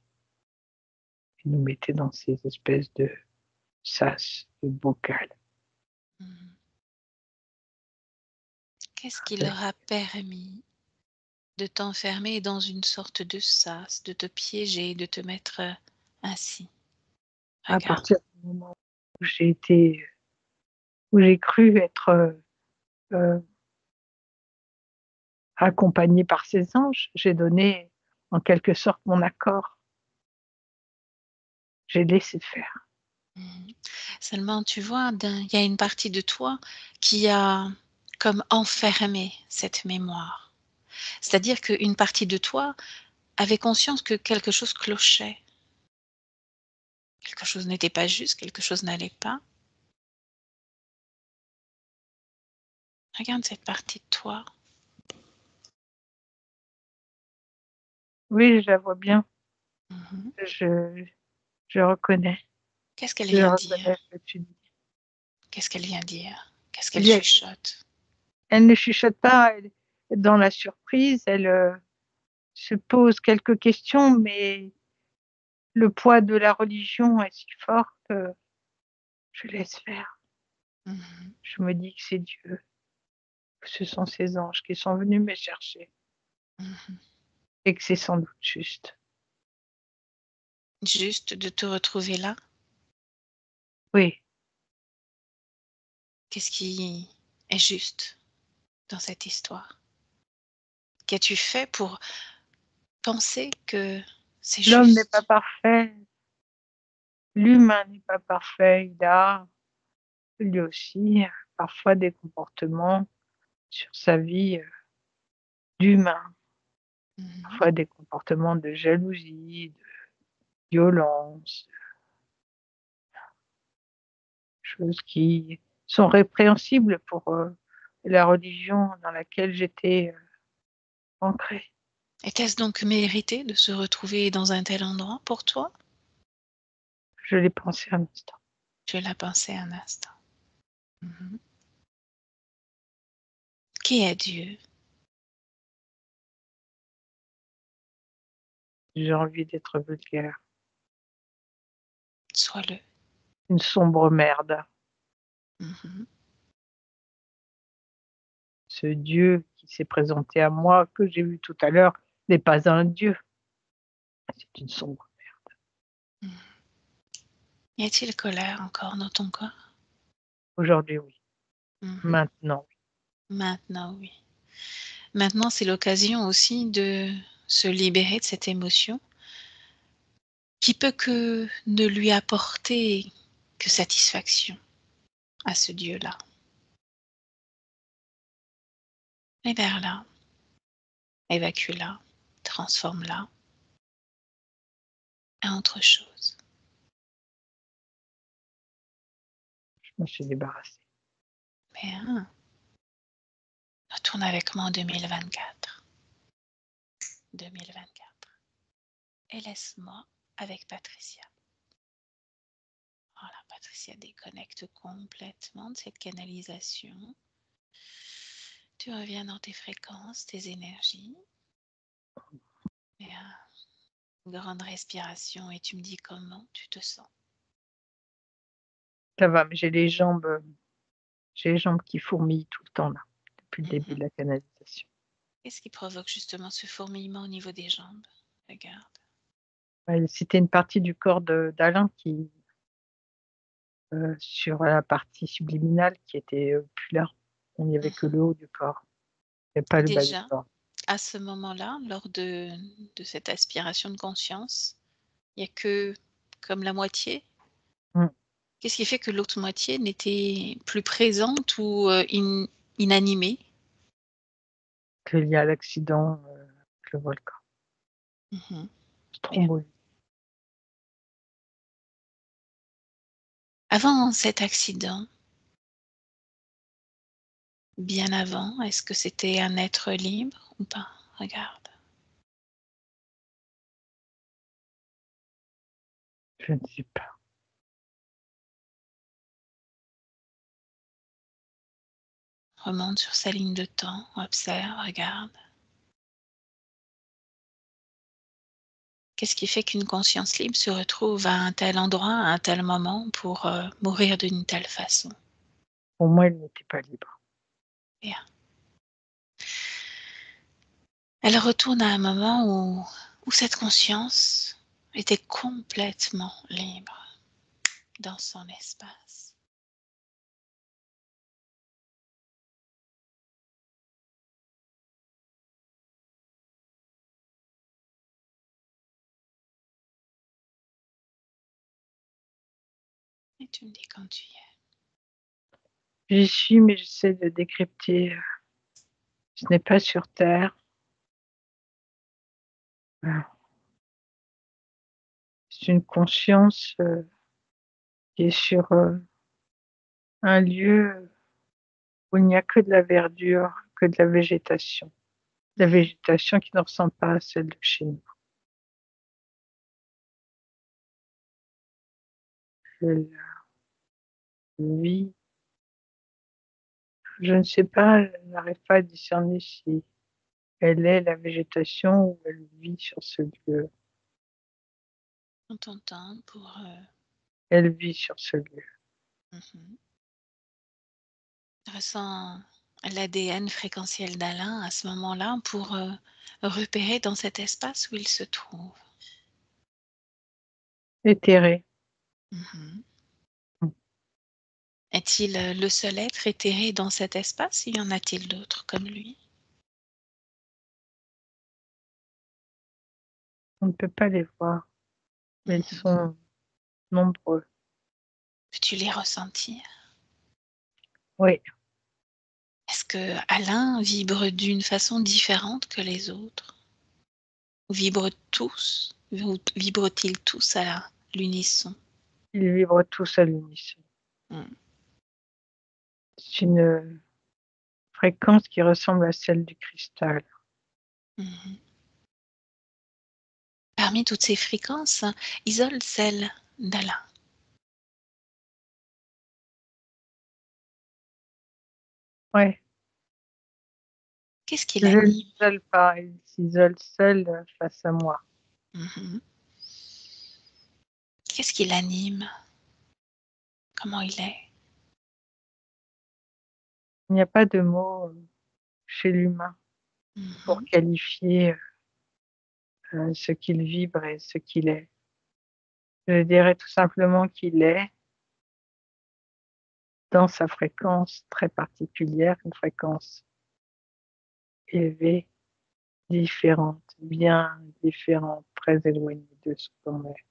et nous mettaient dans ces espèces de sas, de bocal. Mhm. Qu'est-ce qui leur a permis de t'enfermer dans une sorte de sas, de te piéger, de te mettre ainsi? À Regarde. partir du moment où j'ai cru être euh, accompagnée par ces anges, j'ai donné en quelque sorte mon accord. J'ai laissé faire. Mhm. Seulement, tu vois, il y a une partie de toi qui a comme enfermé cette mémoire. C'est-à-dire qu'une partie de toi avait conscience que quelque chose clochait, quelque chose n'était pas juste, quelque chose n'allait pas. Regarde cette partie de toi. Oui, je la vois bien. Mhm. Je, je reconnais. Qu'est-ce qu'elle Je vient reconnais dire? ce que tu dis. Qu'est-ce qu'elle vient dire? Qu'est-ce qu'elle Il y a- chuchote? Elle ne chuchote pas dans la surprise. Elle se pose quelques questions, mais le poids de la religion est si fort que je laisse faire. Mhm. Je me dis que c'est Dieu, que ce sont ces anges qui sont venus me chercher Mhm. et que c'est sans doute juste. Juste de te retrouver là? Oui, Qu'est-ce qui est juste dans cette histoire? Qu'as-tu fait pour penser que c'est l'homme n'est pas juste? parfait, l'humain n'est pas parfait. Il a lui aussi parfois des comportements sur sa vie d'humain, Mhm. parfois des comportements de jalousie, de violence, choses qui sont répréhensibles pour la religion dans laquelle j'étais ancrée. Était-ce donc mérité de se retrouver dans un tel endroit pour toi? Je l'ai pensé un instant. Je l'ai pensé un instant. Mhm. Qui est Dieu? J'ai envie d'être vulgaire. Sois-le. Une sombre merde. Mhm. Ce Dieu qui s'est présenté à moi, que j'ai vu tout à l'heure, n'est pas un Dieu. C'est une sombre. Y a-t-il colère encore dans ton corps? Aujourd'hui, oui. Mhm. Maintenant, oui. Maintenant, oui. Maintenant, c'est l'occasion aussi de se libérer de cette émotion qui peut que ne lui apporter que satisfaction à ce Dieu-là. Libère-la, évacue-la, transforme-la à autre chose. Je me suis débarrassée. Bien. Retourne avec moi en 2024. 2024. Et laisse-moi avec Patricia. Voilà, Patricia déconnecte complètement de cette canalisation. Tu reviens dans tes fréquences, tes énergies. Bien. Grande respiration et tu me dis comment tu te sens. Ça va, mais j'ai les jambes qui fourmillent tout le temps là, depuis le début de la canalisation. Qu'est-ce qui provoque justement ce fourmillement au niveau des jambes? Regarde. Ouais, c'était une partie du corps d'Alain qui, sur la partie subliminale, qui était plus là. Il n'y avait que le haut du corps, et pas le bas du Déjà, corps. à ce moment-là, lors de cette aspiration de conscience, il n'y a que comme la moitié. Mm. Qu'est-ce qui fait que l'autre moitié n'était plus présente ou inanimée? Qu'il y a l'accident avec le volcan. Stromboli. Avant cet accident, bien avant, est-ce que c'était un être libre ou pas? Regarde. Je ne sais pas. Remonte sur sa ligne de temps, observe, regarde. Qu'est-ce qui fait qu'une conscience libre se retrouve à un tel endroit, à un tel moment pour mourir d'une telle façon? Pour moi, il n'était pas libre. Bien. Elle retourne à un moment où cette conscience était complètement libre dans son espace. Et tu me dis quand tu y es. J'y suis, mais j'essaie de décrypter. Ce n'est pas sur Terre. C'est une conscience qui est sur un lieu où il n'y a que de la verdure, que de la végétation. La végétation qui ne ressemble pas à celle de chez nous. Elle vit, je ne sais pas, je n'arrive pas à discerner si elle est la végétation ou elle vit sur ce lieu. On t'entend pour... Elle vit sur ce lieu. Ressens l'ADN fréquentiel d'Alain à ce moment-là pour repérer dans cet espace où il se trouve. Éthérée. Est-il le seul être éthéré dans cet espace? Y en a-t-il d'autres comme lui? On ne peut pas les voir, mais ils sont nombreux. Peux-tu les ressentir? Oui, Est-ce que Alain vibre d'une façon différente que les autres? Ou vibrent-ils tous à l'unisson? ils vibrent tous à l'unisson. C'est une fréquence qui ressemble à celle du cristal. Parmi toutes ces fréquences, isole celle d'Alain. Ouais, Qu'est-ce qui je ne l'anime? l'isole pas, il s'isole seul face à moi. Qu'est-ce qui l'anime? Comment il est? Il n'y a pas de mots chez l'humain pour qualifier ce qu'il vibre et ce qu'il est. Je dirais tout simplement qu'il est dans sa fréquence très particulière, une fréquence élevée, différente, bien différente, très éloignée de ce qu'on est.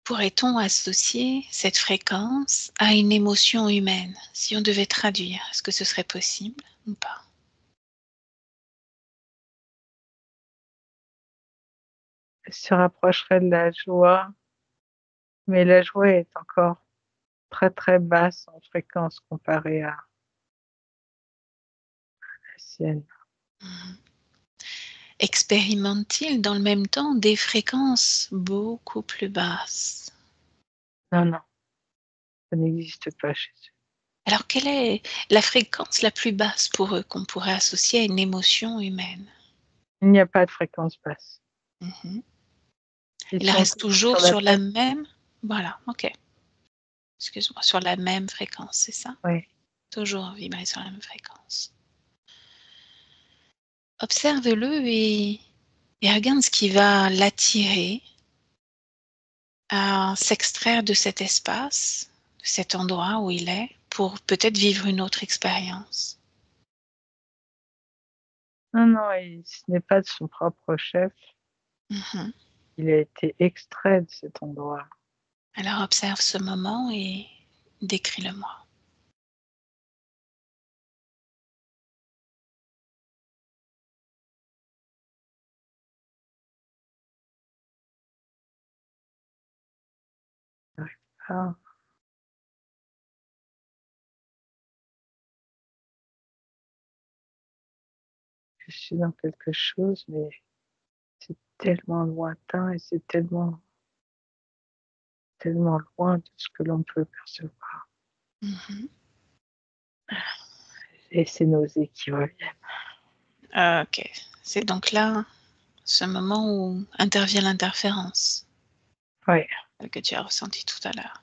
Pourrait-on associer cette fréquence à une émotion humaine? Si on devait traduire, est-ce que ce serait possible ou pas? Elle se rapprocherait de la joie, mais la joie est encore très très basse en fréquence comparée à la sienne. Expérimente-t-il dans le même temps des fréquences beaucoup plus basses? Non, non, ça n'existe pas chez eux. Alors, quelle est la fréquence la plus basse pour eux qu'on pourrait associer à une émotion humaine? Il n'y a pas de fréquence basse. Mmh. Ils Il sont reste toujours toujours sur la sur la tête. même voilà, OK. Excuse-moi, sur la même fréquence, c'est ça? Oui, Toujours vibrer sur la même fréquence. Observe-le et regarde ce qui va l'attirer à s'extraire de cet espace, de cet endroit où il est, pour peut-être vivre une autre expérience. non, non, ce n'est pas de son propre chef. Mmh. Il a été extrait de cet endroit. Alors observe ce moment et décris-le-moi. Ah, je suis dans quelque chose, mais c'est tellement lointain et c'est tellement, tellement loin de ce que l'on peut percevoir. Mmh. Et ces nausées qui reviennent. OK. C'est donc là, ce moment où intervient l'interférence, Oui, que tu as ressenti tout à l'heure.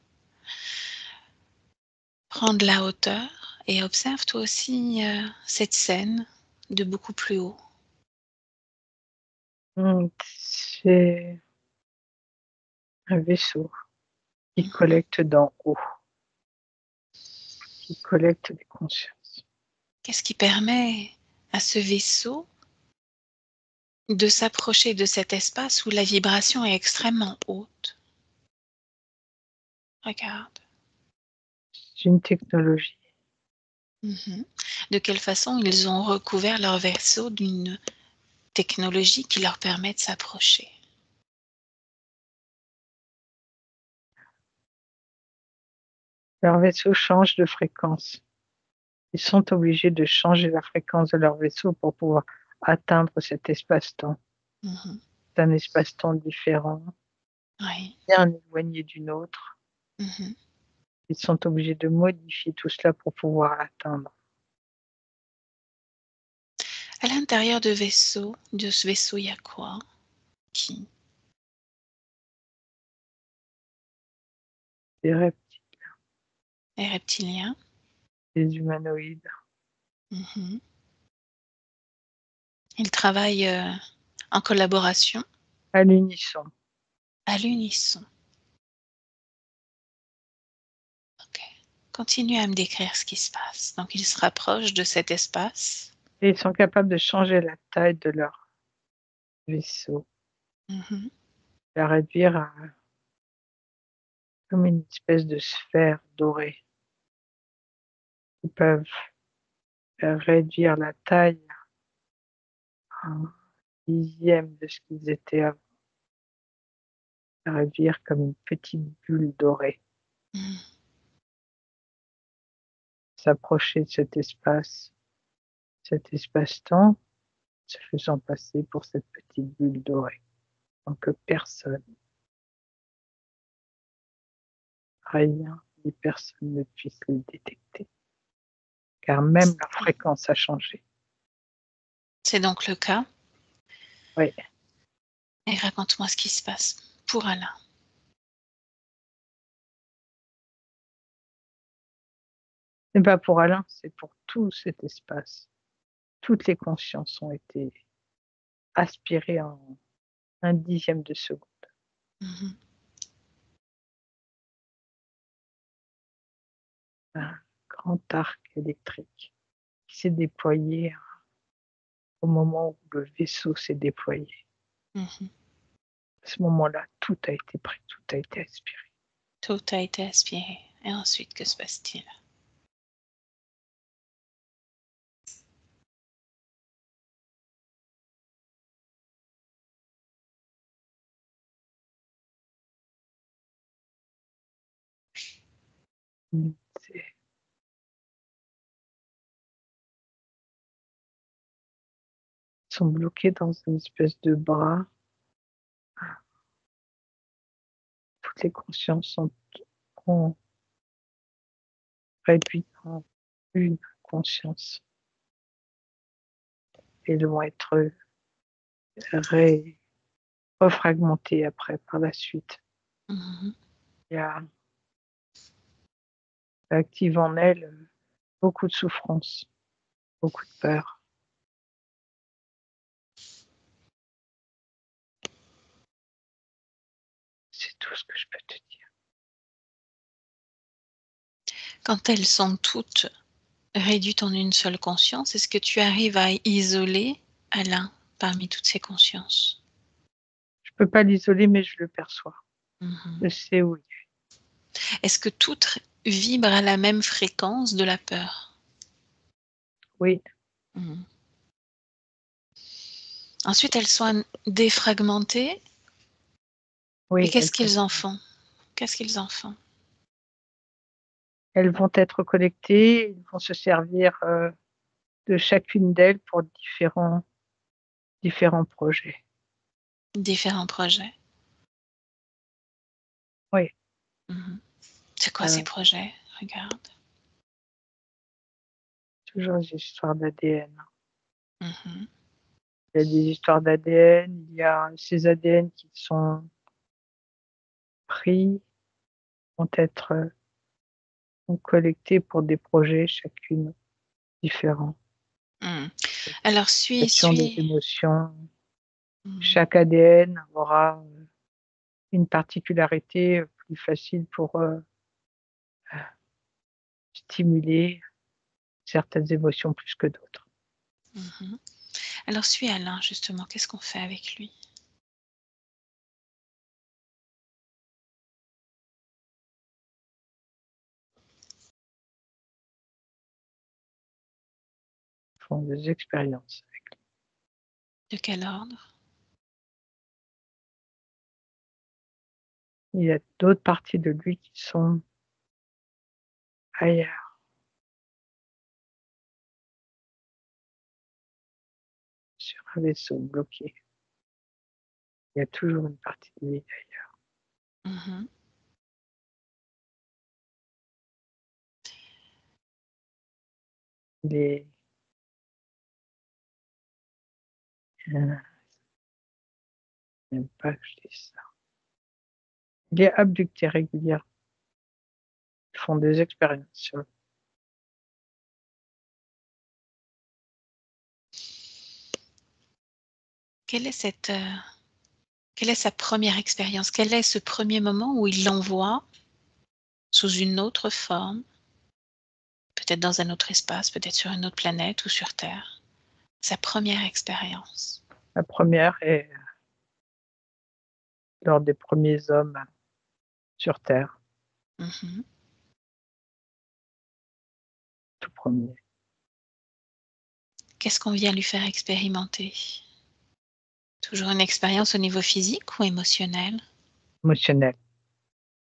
Prends de la hauteur et observe toi aussi, cette scène de beaucoup plus haut. c'est un vaisseau qui Mmh. collecte d'en haut, qui collecte des consciences. Qu'est-ce qui permet à ce vaisseau de s'approcher de cet espace où la vibration est extrêmement haute? Regarde. C'est une technologie. Mmh. De quelle façon ils ont recouvert leur vaisseau d'une technologie qui leur permet de s'approcher? Leur vaisseau change de fréquence. Ils sont obligés de changer la fréquence de leur vaisseau pour pouvoir atteindre cet espace-temps. Mmh. C'est un espace-temps différent, Oui. bien éloigné d'une autre. Mmh. Ils sont obligés de modifier tout cela pour pouvoir l'atteindre. À l'intérieur de ce vaisseau, il y a quoi? Qui? Des reptiles, Les reptiliens? des humanoïdes, Mmh. Ils travaillent, en collaboration, à l'unisson. à l'unisson. OK. Continue à me décrire ce qui se passe. Donc ils se rapprochent de cet espace. Et ils sont capables de changer la taille de leur vaisseau, Mmh. la réduire à comme une espèce de sphère dorée. Ils peuvent réduire la taille à un dixième de ce qu'ils étaient avant, la réduire comme une petite bulle dorée, Mmh. s'approcher de cet espace-temps, se faisant passer pour cette petite bulle dorée, sans que personne, rien ni personne ne puisse le détecter, car même leur fréquence a changé. C'est donc le cas? Oui, Et raconte-moi ce qui se passe pour Alain. c'est pas pour Alain, c'est pour tout cet espace, toutes les consciences ont été aspirées en 1/10 de seconde. Mhm. Un grand arc électrique qui s'est déployé au moment où le vaisseau s'est déployé. Mhm. À ce moment-là, tout a été pris, tout a été aspiré. Tout a été aspiré. Et ensuite, que se passe-t-il? C'est- Ils sont bloqués dans une espèce de bras. Toutes les consciences ont réduit en une conscience. Et elles vont être refragmentées après, par la suite. Mhm. Il y a active en elles beaucoup de souffrance, beaucoup de peur. C'est tout ce que je peux te dire. Quand elles sont toutes réduites en une seule conscience, est-ce que tu arrives à isoler Alain parmi toutes ces consciences? Je peux pas l'isoler, mais je le perçois. Mhm. Je sais où il est. Est-ce que toutes vibrent à la même fréquence de la peur? Oui, Mhm. Ensuite, elles sont défragmentées. Et oui, qu'est-ce qu'ils en font? Qu'est-ce qu'ils en font? elles vont être connectées, ils vont se servir de chacune d'elles pour différents projets. Différents projets. Oui, Mhm. C'est quoi ces projets? Regarde. toujours des histoires d'ADN. Mhm. Il y a des histoires d'ADN, il y a ces ADN qui sont pris, vont être collectés pour des projets chacune différents. Mhm. Alors, Des suis. émotions. Mhm. Chaque ADN aura une particularité plus facile pour stimuler certaines émotions plus que d'autres. Mhm. Alors, suis Alain, justement. Qu'est-ce qu'on fait avec lui? Ils font des expériences avec lui. De quel ordre? Il y a d'autres parties de lui qui sont ailleurs, sur un vaisseau bloqué. Il y a toujours une partie de lui ailleurs. Mhm. Il est j'aime pas que je dise ça. Il est abducté régulièrement. Ils font des expériences sur lui. Quelle est quelle est sa première expérience? Quel est ce premier moment où il l'envoie sous une autre forme, peut-être dans un autre espace, peut-être sur une autre planète ou sur Terre? Sa première expérience. La première est lors des premiers hommes sur Terre, Mhm. tout premier. Qu'est-ce qu'on vient lui faire expérimenter? Toujours une expérience au niveau physique ou émotionnel? Émotionnel,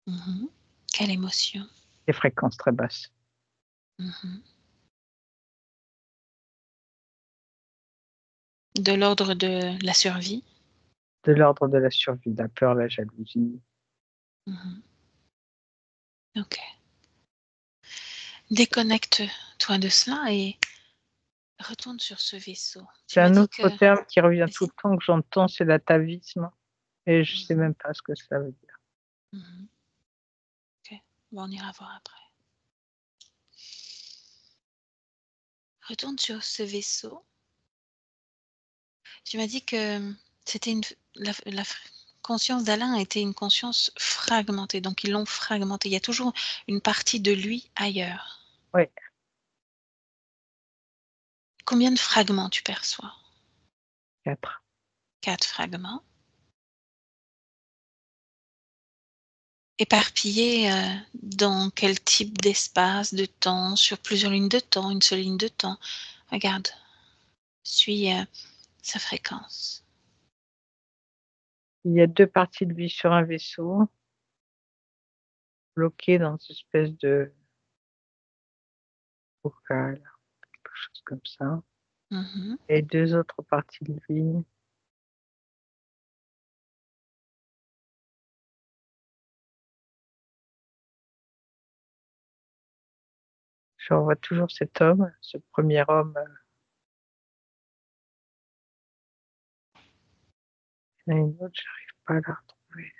Mhm. Quelle émotion? des fréquences très basses. Mhm. De l'ordre de la survie? De l'ordre de la survie, la peur, la jalousie. Mhm. Ok. Déconnecte-toi de cela et retourne sur ce vaisseau. Tu C'est m'as un dit autre que... terme qui revient tout Vas-y. le temps, que j'entends, c'est l'atavisme. Et je sais même pas ce que ça veut dire. Mhm. Ok. Bon, on ira voir après. Retourne sur ce vaisseau Tu m'as dit que c'était la conscience d'Alain était une conscience fragmentée, donc ils l'ont fragmentée. Il y a toujours une partie de lui ailleurs. Oui. Combien de fragments tu perçois? 4. 4 fragments. Éparpillés dans quel type d'espace, de temps, sur plusieurs lignes de temps, une seule ligne de temps? Regarde, suis sa fréquence. Il y a 2 parties de lui sur un vaisseau, bloquées dans une espèce de bocal, quelque chose comme ça. Mhm. Et 2 autres parties de lui je revois toujours cet homme, ce premier homme. Il y en a une autre, j'arrive pas à la retrouver.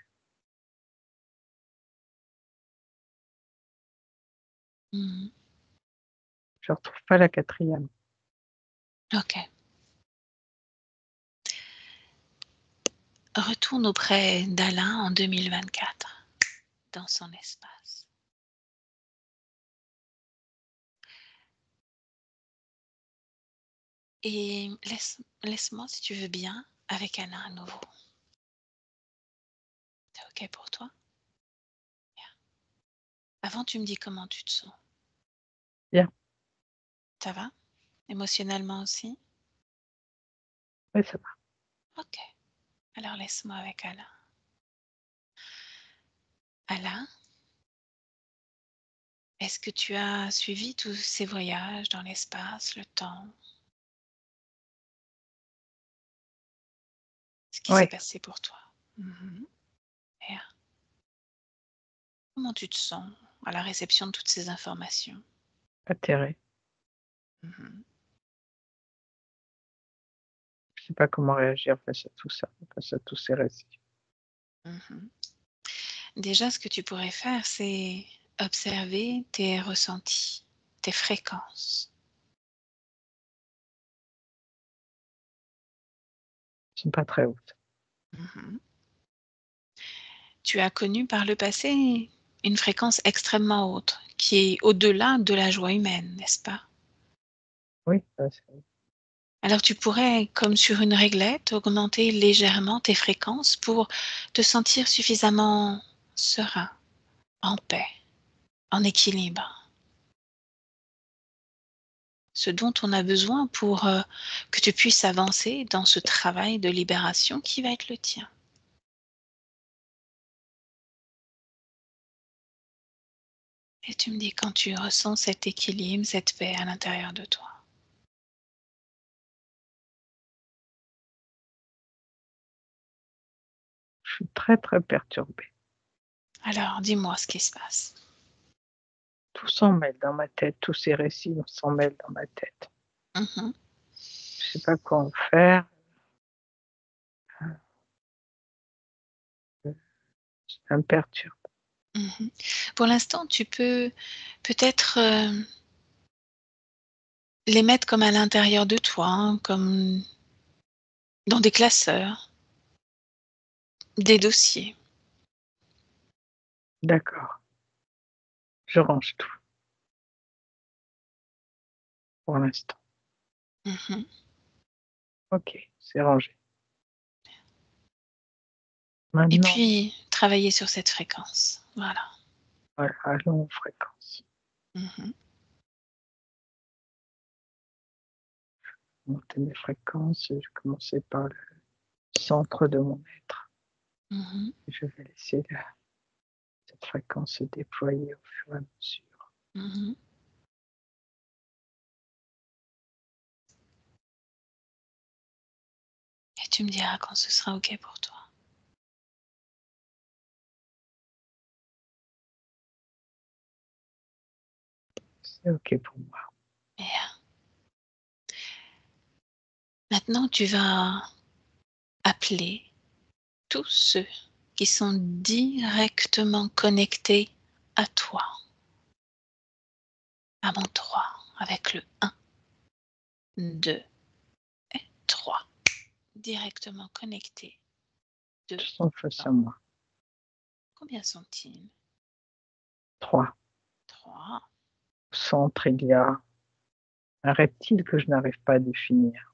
Mhm. Je retrouve pas la 4e. Ok. Retourne auprès d'Alain en 2024, dans son espace. Et laisse-moi, si tu veux bien, avec Alain à nouveau. C'est ok pour toi? Bien. Avant, tu me dis comment tu te sens. Bien. Ça va? Émotionnellement aussi? Oui, ça va. Ok. Alors laisse-moi avec Alain. Alain, est-ce que tu as suivi tous ces voyages dans l'espace, le temps? Ce qui Oui, s'est passé pour toi? Mhm. Bien. Comment tu te sens à la réception de toutes ces informations? atterré. Mhm. Je sais pas comment réagir face à tout ça, face à tous ces récits. Mhm. Déjà, ce que tu pourrais faire, c'est observer tes ressentis, tes fréquences. Elles sont pas très hautes. Mhm. Tu as connu par le passé une fréquence extrêmement haute, qui est au-delà de la joie humaine, n'est-ce pas? Oui, ça, Alors tu pourrais, comme sur une réglette, augmenter légèrement tes fréquences pour te sentir suffisamment serein, en paix, en équilibre. Ce dont on a besoin pour que tu puisses avancer dans ce travail de libération qui va être le tien. Et tu me dis quand tu ressens cet équilibre, cette paix à l'intérieur de toi. je suis très, très perturbée. Alors dis-moi ce qui se passe. Tout s'en mêle dans ma tête, tous ces récits s'en mêlent dans ma tête. Mhm. Je sais pas quoi en faire. Ça me perturbe. Mhm. Pour l'instant, tu peux peut-être les mettre comme à l'intérieur de toi, hein, comme dans des classeurs, des dossiers. D'accord, je range tout pour l'instant. Mhm. OK, c'est rangé. Et Maintenant, puis, travailler sur cette fréquence. Voilà. voilà, allons aux fréquences. Mhm. Monter mes fréquences, je commençais par le centre de mon être. Mhm. Je vais laisser cette fréquence se déployer au fur et à mesure. Mhm. Et tu me diras quand ce sera OK pour toi. C'est OK pour moi. Bien. Maintenant, tu vas appeler tous ceux qui sont directement connectés à toi. À mon 3, avec le 1, 2 et 3. directement connectés. Ils sont face à moi. Combien sont-ils? 3. 3. Au centre, il y a un reptile que je n'arrive pas à définir.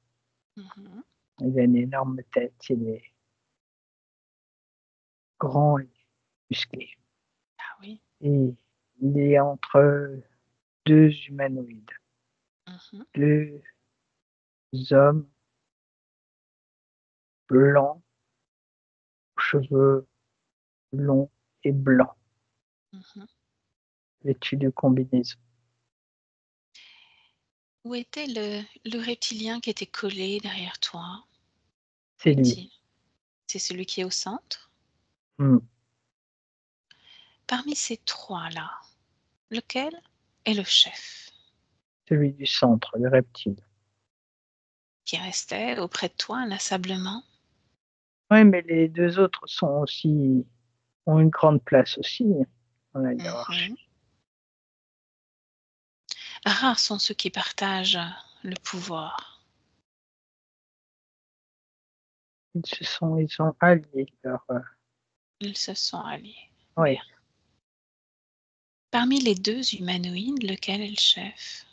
Mhm. Il a une énorme tête, il est grand et musclé. Ah oui. Et il est entre 2 humanoïdes, Mhm. 2 hommes blancs, aux cheveux longs et blancs, Mhm. vêtus de combinaisons. Où était le reptilien qui était collé derrière toi? Où C'est lui. est-il? C'est celui qui est au centre? Hmm. Parmi ces 3-là, lequel est le chef Celui du centre, le reptile. qui restait auprès de toi inlassablement? Oui, mais les 2 autres ont une grande place aussi dans la hiérarchie. Mhm. Rares sont ceux qui partagent le pouvoir. Ils ont allié Ils se sont alliés. oui, Bien. Parmi les 2 humanoïdes, lequel est le chef?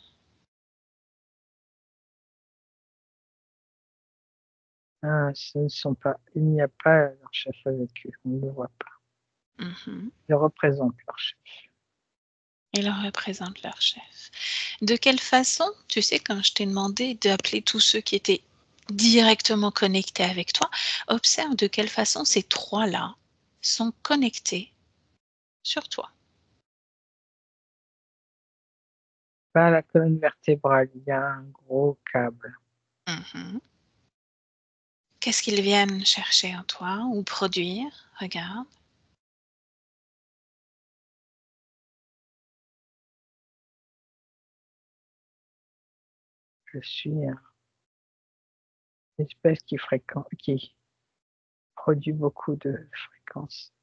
il n'y a pas leur chef avec eux, on ne le voit pas. Mhm. Ils représentent leur chef. Ils représentent leur chef. De quelle façon, tu sais, quand je t'ai demandé d'appeler tous ceux qui étaient directement connectés avec toi, observe de quelle façon ces 3-là sont connectés sur toi. Pas la colonne vertébrale, il y a un gros câble. Mhm. Qu'est-ce qu'ils viennent chercher en toi ou produire? Regarde. Je suis une espèce qui produit beaucoup de fréquences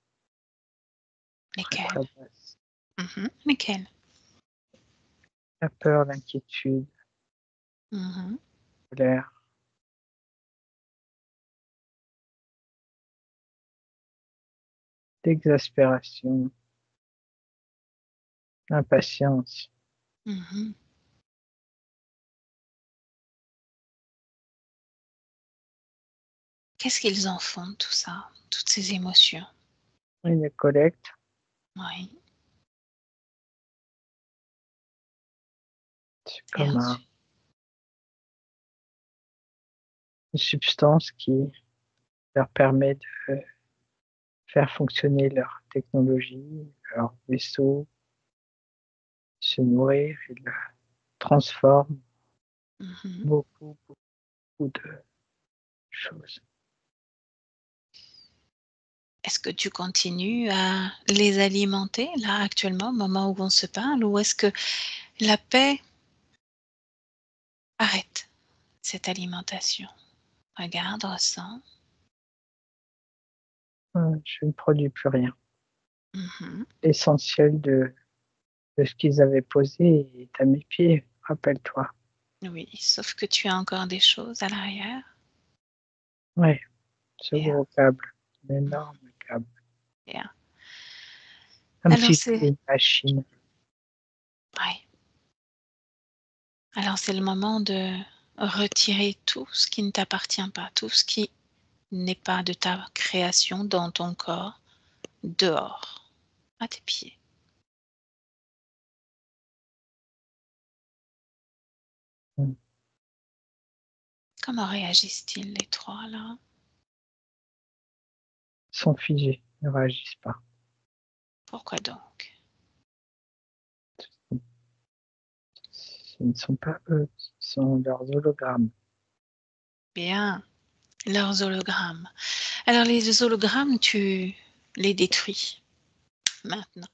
très Lesquels? très basses. Mhm. Lesquels? La peur, l'inquiétude, Mhm. la colère, l'exaspération, l'impatience. Mhm. Qu'est-ce qu'ils en font de tout ça, toutes ces émotions? Une collecte, Oui. c'est Et comme ensuite? une substance qui leur permet de faire fonctionner leur technologie, leur vaisseau, se nourrir et le transforme Mhm. beaucoup, beaucoup de choses. Est-ce que tu continues à les alimenter là actuellement, au moment où on se parle, ou est-ce que la paix arrête cette alimentation? Regarde, ressens. Je ne produis plus rien. Mhm. L'essentiel de ce qu'ils avaient posé est à mes pieds, rappelle-toi. Oui, sauf que tu as encore des choses à l'arrière. Ouais, ce Bien, gros câble, un énorme câble, bien. comme Alors si c'est c'était une machine. ouais. Alors c'est le moment de retirer tout ce qui ne t'appartient pas, tout ce qui n'est pas de ta création dans ton corps, dehors, à tes pieds. Ils Comment réagissent-ils les 3 là? sont figés, ils ne réagissent pas. Pourquoi donc? Ce ne sont pas eux, ce sont leurs hologrammes. Bien, leurs hologrammes. Alors les hologrammes, tu les détruis maintenant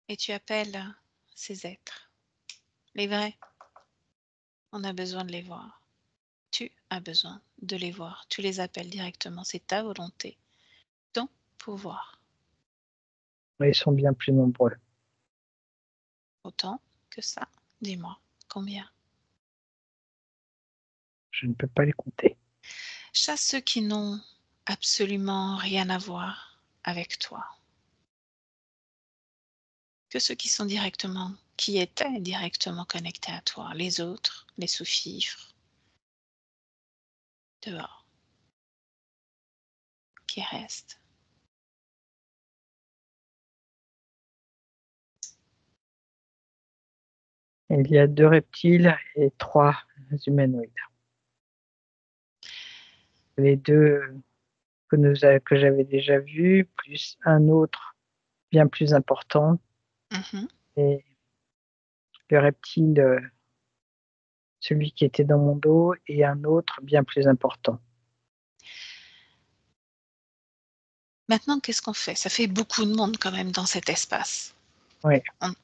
et tu appelles ces êtres, les vrais. On a besoin de les voir. Tu as besoin de les voir. Tu les appelles directement, c'est ta volonté, ton pouvoir. Mais ils sont bien plus nombreux. Autant que ça, dis-moi, combien? Je ne peux pas les compter. Chasse ceux qui n'ont absolument rien à voir avec toi. Que ceux qui étaient directement connectés à toi, les autres, les sous-fifres, dehors, qui restent. Il y a 2 reptiles et 3 humanoïdes. Les 2 que j'avais déjà vus, plus un autre bien plus important. Mhm. Et le reptile, celui qui était dans mon dos, et un autre bien plus important. Maintenant, qu'est-ce qu'on fait? Ça fait beaucoup de monde quand même dans cet espace. Oui,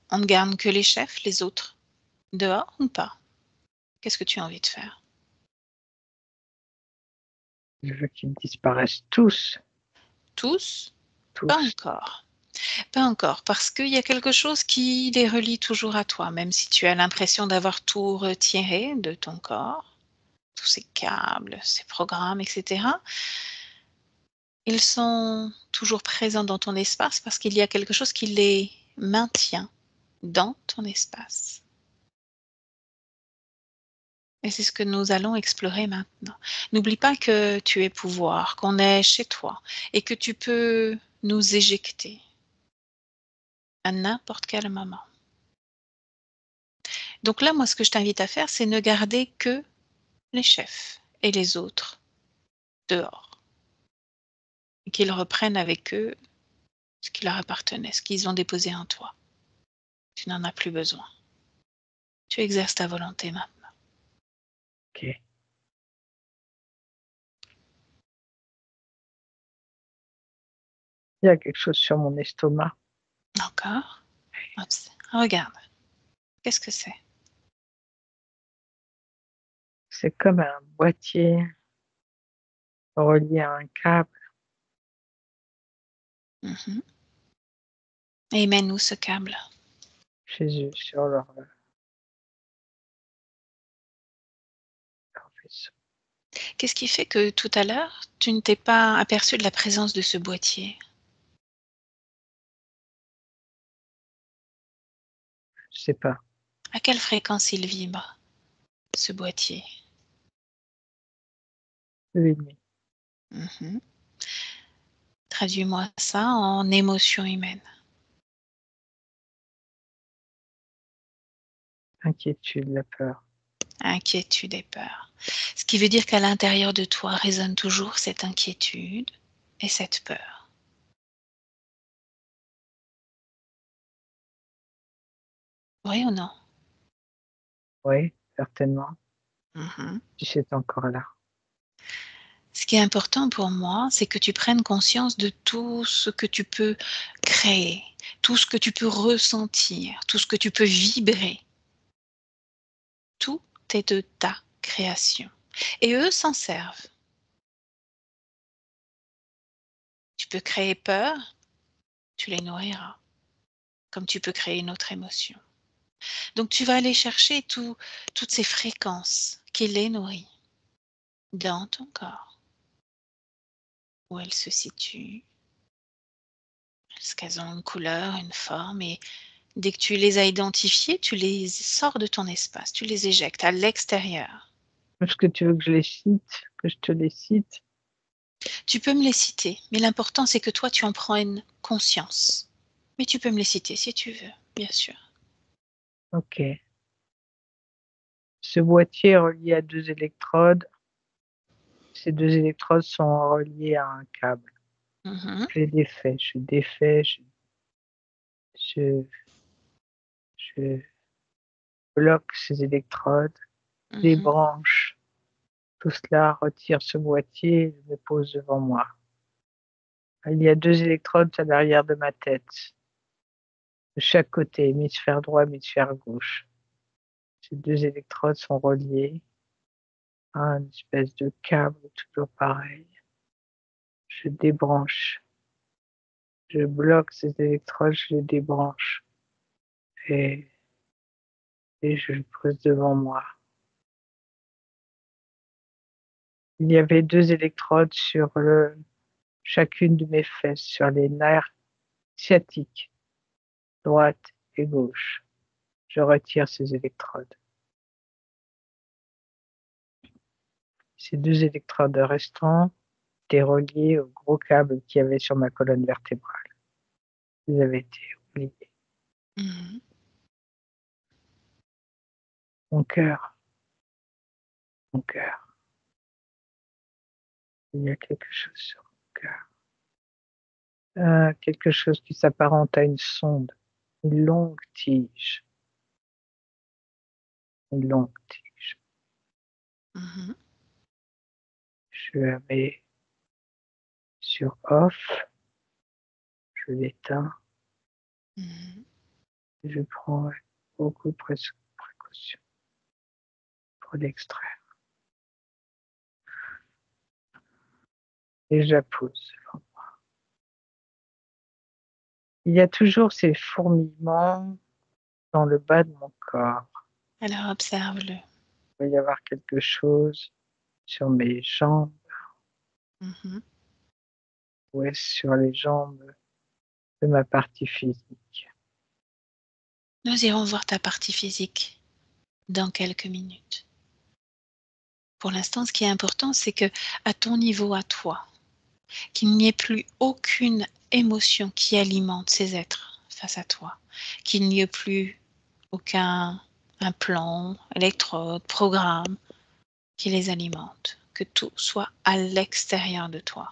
On ne garde que les chefs, les autres, dehors ou pas? Qu'est-ce que tu as envie de faire? je veux qu'ils disparaissent tous, Tous? Pas tous. encore. Pas encore, parce qu'il y a quelque chose qui les relie toujours à toi, même si tu as l'impression d'avoir tout retiré de ton corps, tous ces câbles, ces programmes, etc. Ils sont toujours présents dans ton espace parce qu'il y a quelque chose qui les maintient dans ton espace. Et c'est ce que nous allons explorer maintenant. N'oublie pas que tu es pouvoir, qu'on est chez toi et que tu peux nous éjecter à n'importe quel moment. Donc là, moi, ce que je t'invite à faire, c'est ne garder que les chefs et les autres dehors. Et qu'ils reprennent avec eux ce qui leur appartenait, ce qu'ils ont déposé en toi. Tu n'en as plus besoin. Tu exerces ta volonté maintenant. Ok. Il y a quelque chose sur mon estomac. Encore? Oups. Regarde. Qu'est-ce que c'est? C'est comme un boîtier relié à un câble. Mhm. Et mène où ce câble? Chez eux, sur leur vaisseau. Qu'est-ce qui fait que tout à l'heure, tu ne t'es pas aperçu de la présence de ce boîtier? Je sais pas. À quelle fréquence il vibre, ce boîtier? 2,5. Mhm. Traduis-moi ça en émotion humaine. Inquiétude, la peur. Inquiétude et peur. Ce qui veut dire qu'à l'intérieur de toi résonne toujours cette inquiétude et cette peur. Oui ou non? Oui, certainement. Mhm. Si c'est encore là. Ce qui est important pour moi, c'est que tu prennes conscience de tout ce que tu peux créer, tout ce que tu peux ressentir, tout ce que tu peux vibrer. Tout est de ta création. Et eux s'en servent. Tu peux créer peur, tu les nourriras, comme tu peux créer une autre émotion. Donc tu vas aller chercher toutes ces fréquences qui les nourrissent dans ton corps, où elles se situent, est-ce qu'elles ont une couleur, une forme, et dès que tu les as identifiées, tu les sors de ton espace, tu les éjectes à l'extérieur. Est-ce que tu veux que je les cite, que je te les cite? Tu peux me les citer, mais l'important c'est que toi tu en prennes conscience. Mais tu peux me les citer si tu veux, bien sûr. Ok. Ce boîtier est relié à 2 électrodes. Ces 2 électrodes sont reliées à un câble. Mhm, Je les défais, je défais, je je bloque ces électrodes, mhm. débranche. Tout cela retire ce boîtier et le pose devant moi. Il y a 2 électrodes à l'arrière de ma tête, de chaque côté, hémisphère droit, hémisphère gauche. Ces 2 électrodes sont reliées à une espèce de câble toujours pareil. Je débranche, je bloque ces électrodes, je les débranche et je le pose devant moi. Il y avait 2 électrodes sur chacune de mes fesses, sur les nerfs sciatiques, droite et gauche. Je retire ces électrodes. Ces 2 électrodes restantes étaient reliées au gros câble qu'il y avait sur ma colonne vertébrale. Ils avaient été oubliés. Mhm. Mon cœur. Il y a quelque chose sur mon cœur. Quelque chose qui s'apparente à une sonde, une longue tige. Une longue tige. Mhm. Je la mets sur off, je l'éteins, Mhm. je prends beaucoup de précautions pour l'extraire. Et je la pose. Il y a toujours ces fourmillements dans le bas de mon corps. Alors observe-le. Il va y avoir quelque chose sur mes jambes, Mhm. ou est-ce sur les jambes de ma partie physique. Nous irons voir ta partie physique dans quelques minutes. Pour l'instant, ce qui est important, c'est que à ton niveau, à toi, qu'il n'y ait plus aucune émotion qui alimente ces êtres face à toi, qu'il n'y ait plus aucun implant, électrode, programme qui les alimente, que tout soit à l'extérieur de toi.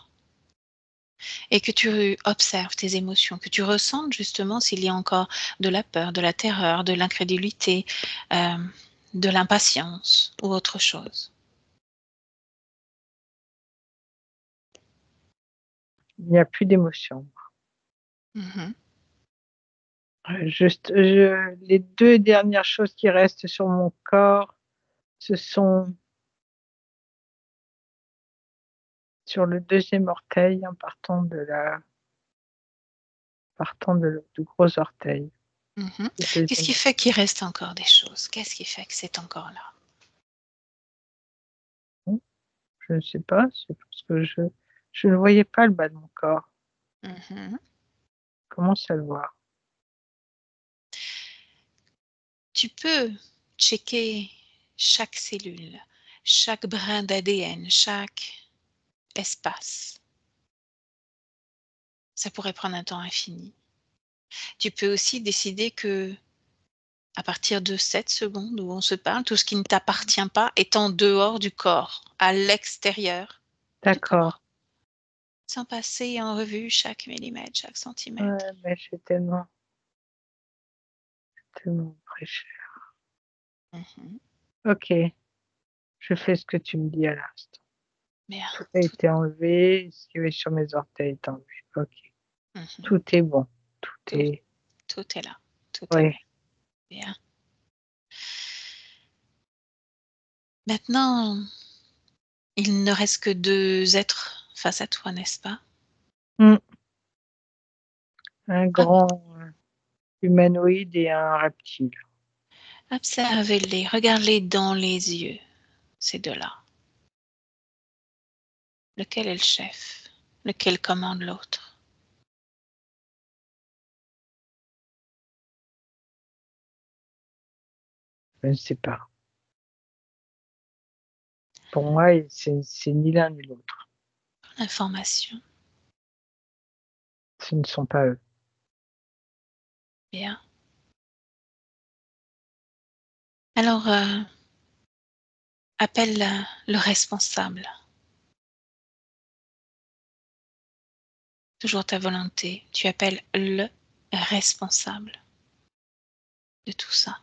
Et que tu observes tes émotions, que tu ressentes justement s'il y a encore de la peur, de la terreur, de l'incrédulité, de l'impatience ou autre chose. Il n'y a plus d'émotion. Mhm. Les 2 dernières choses qui restent sur mon corps, ce sont sur le 2e orteil, en du gros orteil. Mhm. Le Qu'est-ce 2e qui fait qu'il reste encore des choses? Qu'est-ce qui fait que c'est encore là? orteil. Je ne sais pas, c'est parce que je ne voyais pas le bas de mon corps. Mhm. Commence à le voir. Tu peux checker chaque cellule, chaque brin d'ADN, chaque espace. Ça pourrait prendre un temps infini. Tu peux aussi décider que, à partir de cette seconde où on se parle, tout ce qui ne t'appartient pas est en dehors du corps, à l'extérieur du D'accord. corps, sans passer en revue chaque millimètre, chaque centimètre. Ouais, mais j'ai tellement pris cher. Mhm. OK, je fais ce que tu me dis à l'instant. Bien, Tout a été enlevé, ce qui y avait sur mes orteils est enlevé. OK, mhm. tout est bon. Tout Tout, est tout est là, tout est oui. bien. Maintenant, il ne reste que 2 êtres face à toi, n'est-ce pas? Mmh. Un Ob grand, humanoïde et un reptile. observe-les, regarde-les dans les yeux, ces 2-là. Lequel est le chef? Lequel commande l'autre? Je ne sais pas. Pour moi, c'est ni l'un ni l'autre. L'information. Ce ne sont pas eux. Bien. Alors, appelle le responsable. Toujours ta volonté. Tu appelles le responsable de tout ça.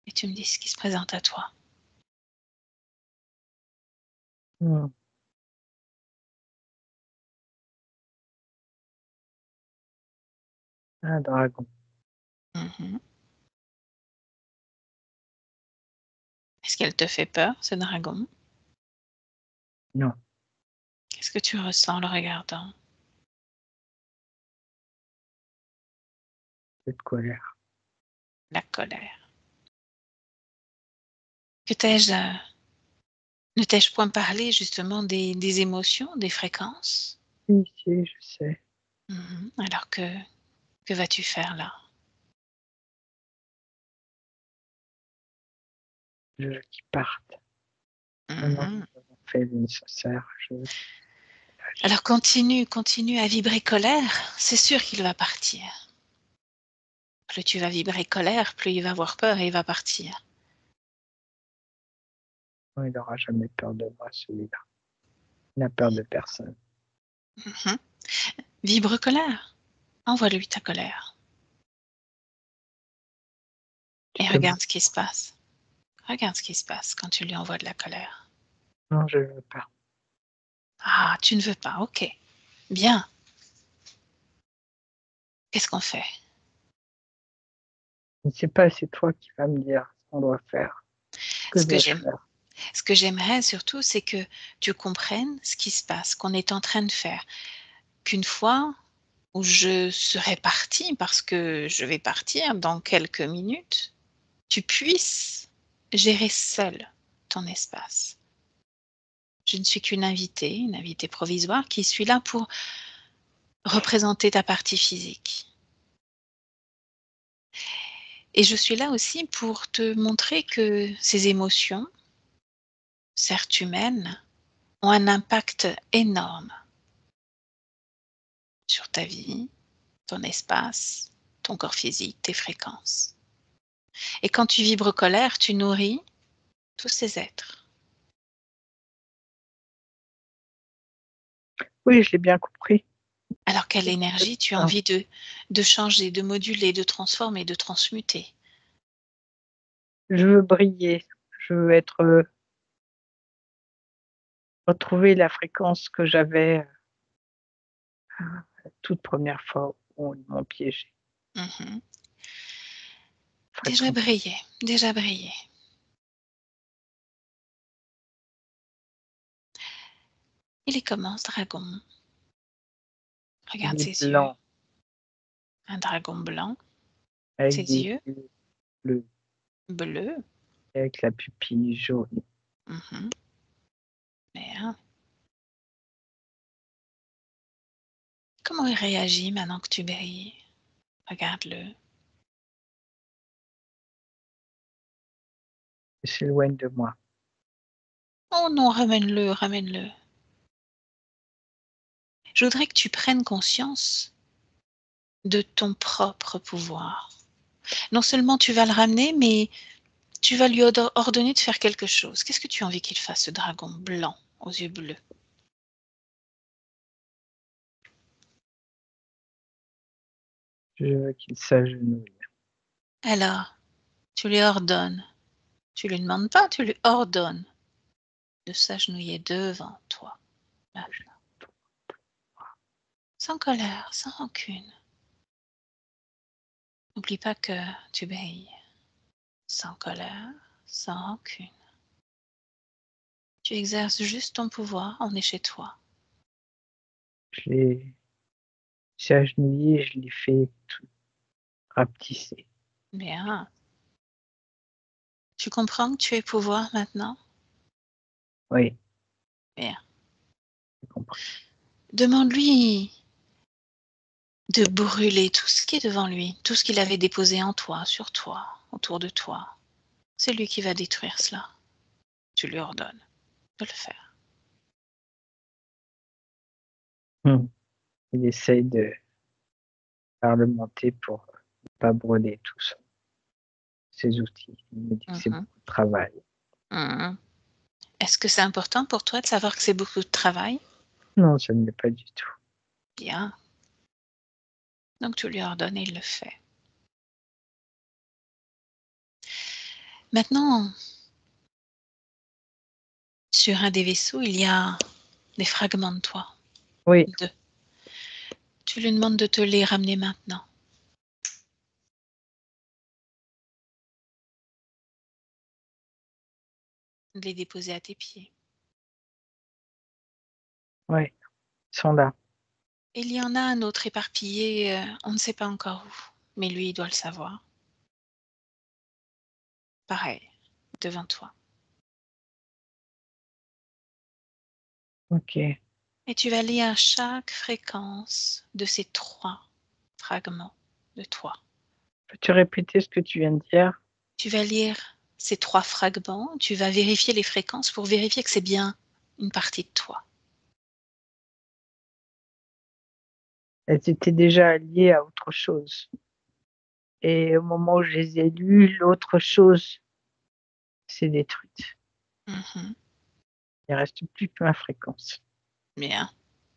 Et tu me dis ce qui se présente à toi. Mmh. Un dragon. Mhm. Est-ce qu'elle te fait peur, ce dragon? Non, Qu'est-ce que tu ressens en le regardant? cette colère. La colère. Que t'ai-je ne t'ai-je point parlé justement des émotions, des fréquences? Oui, si, je sais. Alors que vas-tu faire là? Je veux qu'ils partent. Maintenant, Mmh. nous avons fait le nécessaire. Alors continue à vibrer colère, c'est sûr qu'il va partir. Plus tu vas vibrer colère, plus il va avoir peur et il va partir. Non, il n'aura jamais peur de moi, celui-là. Il n'a peur de personne. Mmh. Vibre colère, envoie-lui ta colère Tu et te regarde moques. ce qui se passe. Regarde ce qui se passe quand tu lui envoies de la colère. Non, je ne veux pas. Ah, tu ne veux pas, OK. Bien. Qu'est-ce qu'on fait? Je ne sais pas, c'est toi qui vas me dire ce qu'on doit faire. Que Ce que dois-je j'aime faire? Ce que j'aimerais surtout, c'est que tu comprennes ce qui se passe, qu'on est en train de faire. Qu'une fois où je serai partie, parce que je vais partir dans quelques minutes, tu puisses gérer seule ton espace. Je ne suis qu'une une invitée provisoire qui suis là pour représenter ta partie physique. Et je suis là aussi pour te montrer que ces émotions, certes humaines, ont un impact énorme sur ta vie, ton espace, ton corps physique, tes fréquences. Et quand tu vibres colère, tu nourris tous ces êtres. Oui, je l'ai bien compris. Alors quelle énergie tu as Ah, envie de changer, de moduler, de transformer, de transmuter? je veux briller. Je veux être, retrouver la fréquence que j'avais la toute première fois où ils m'ont piégé. Mmh. Déjà Fréquence. brillé, déjà brillé. Il est comment ce dragon? Il Regarde est ses yeux. blanc Un dragon blanc, avec ses des yeux yeux bleus, bleus. avec la pupille jaune. Mmh. Bien. Comment il réagit maintenant que tu brilles? Regarde-le. Il s'éloigne de moi. Oh non, ramène-le, ramène-le. Je voudrais que tu prennes conscience de ton propre pouvoir. Non seulement tu vas le ramener, mais tu vas lui ordonner de faire quelque chose. Qu'est-ce que tu as envie qu'il fasse, ce dragon blanc aux yeux bleus? Je veux qu'il s'agenouille. Alors, tu lui ordonnes. Tu lui demandes pas, tu lui ordonnes de s'agenouiller devant toi, maintenant. Sans colère, sans rancune. N'oublie pas que tu brilles. Sans colère, sans rancune. Tu exerces juste ton pouvoir, on est chez toi. Je l'ai s'est agenouillé, je l'ai fait tout rapetisser. Bien. Tu comprends que tu es pouvoir maintenant? Oui, Bien. j'ai compris. Demande-lui de brûler tout ce qui est devant lui, tout ce qu'il avait déposé en toi, sur toi, autour de toi. C'est lui qui va détruire cela. Tu lui ordonnes de le faire. Il essaye de parlementer pour ne pas brûler tous ses outils. Il me dit que c'est Mhm. beaucoup de travail. Mhm. Est-ce que c'est important pour toi de savoir que c'est beaucoup de travail? Non, ça ne l'est pas du tout. Bien. Donc tu lui ordonnes et il le fait. Maintenant, sur un des vaisseaux, il y a des fragments de toi. Oui, 2. Tu lui demandes de te les ramener maintenant. De les déposer à tes pieds. oui, ils sont là. Et il y en a un autre éparpillé, on ne sait pas encore où, mais lui, il doit le savoir. Pareil, devant toi. Ok. Et tu vas lire chaque fréquence de ces 3 fragments de toi. Peux-tu répéter ce que tu viens de dire? Tu vas lire ces 3 fragments, tu vas vérifier les fréquences pour vérifier que c'est bien une partie de toi. Elles étaient déjà liées à autre chose. Et au moment où je les ai lues, l'autre chose s'est détruite. Mhm. Il ne reste plus que ma fréquence. Bien.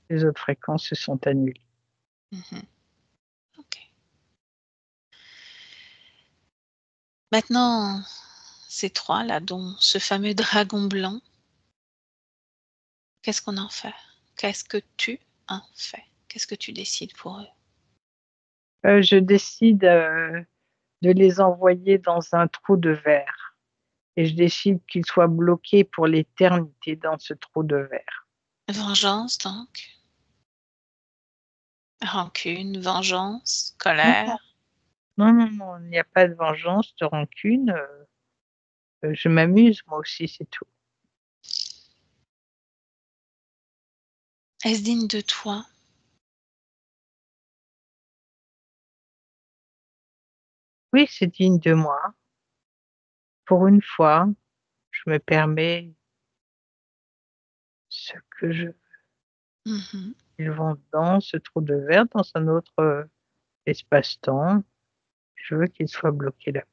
Les autres fréquences se sont annulées. Mhm. Ok. Maintenant, ces 3 là, dont ce fameux dragon blanc, qu'est-ce qu'on en fait? Qu'est-ce que tu en fais? Qu'est-ce que tu décides pour eux? Je décide de les envoyer dans un trou de verre. Et je décide qu'ils soient bloqués pour l'éternité dans ce trou de verre. Vengeance donc? Rancune, vengeance, Non, non, colère? non, non, non, il n'y a pas de vengeance, de rancune. Je m'amuse, moi aussi, c'est tout. Est-ce digne de toi? Oui, c'est digne de moi. Pour une fois, je me permets ce que je veux. Mmh. Ils vont dans ce trou de verre, dans un autre espace-temps. Je veux qu'ils soient bloqués là-bas.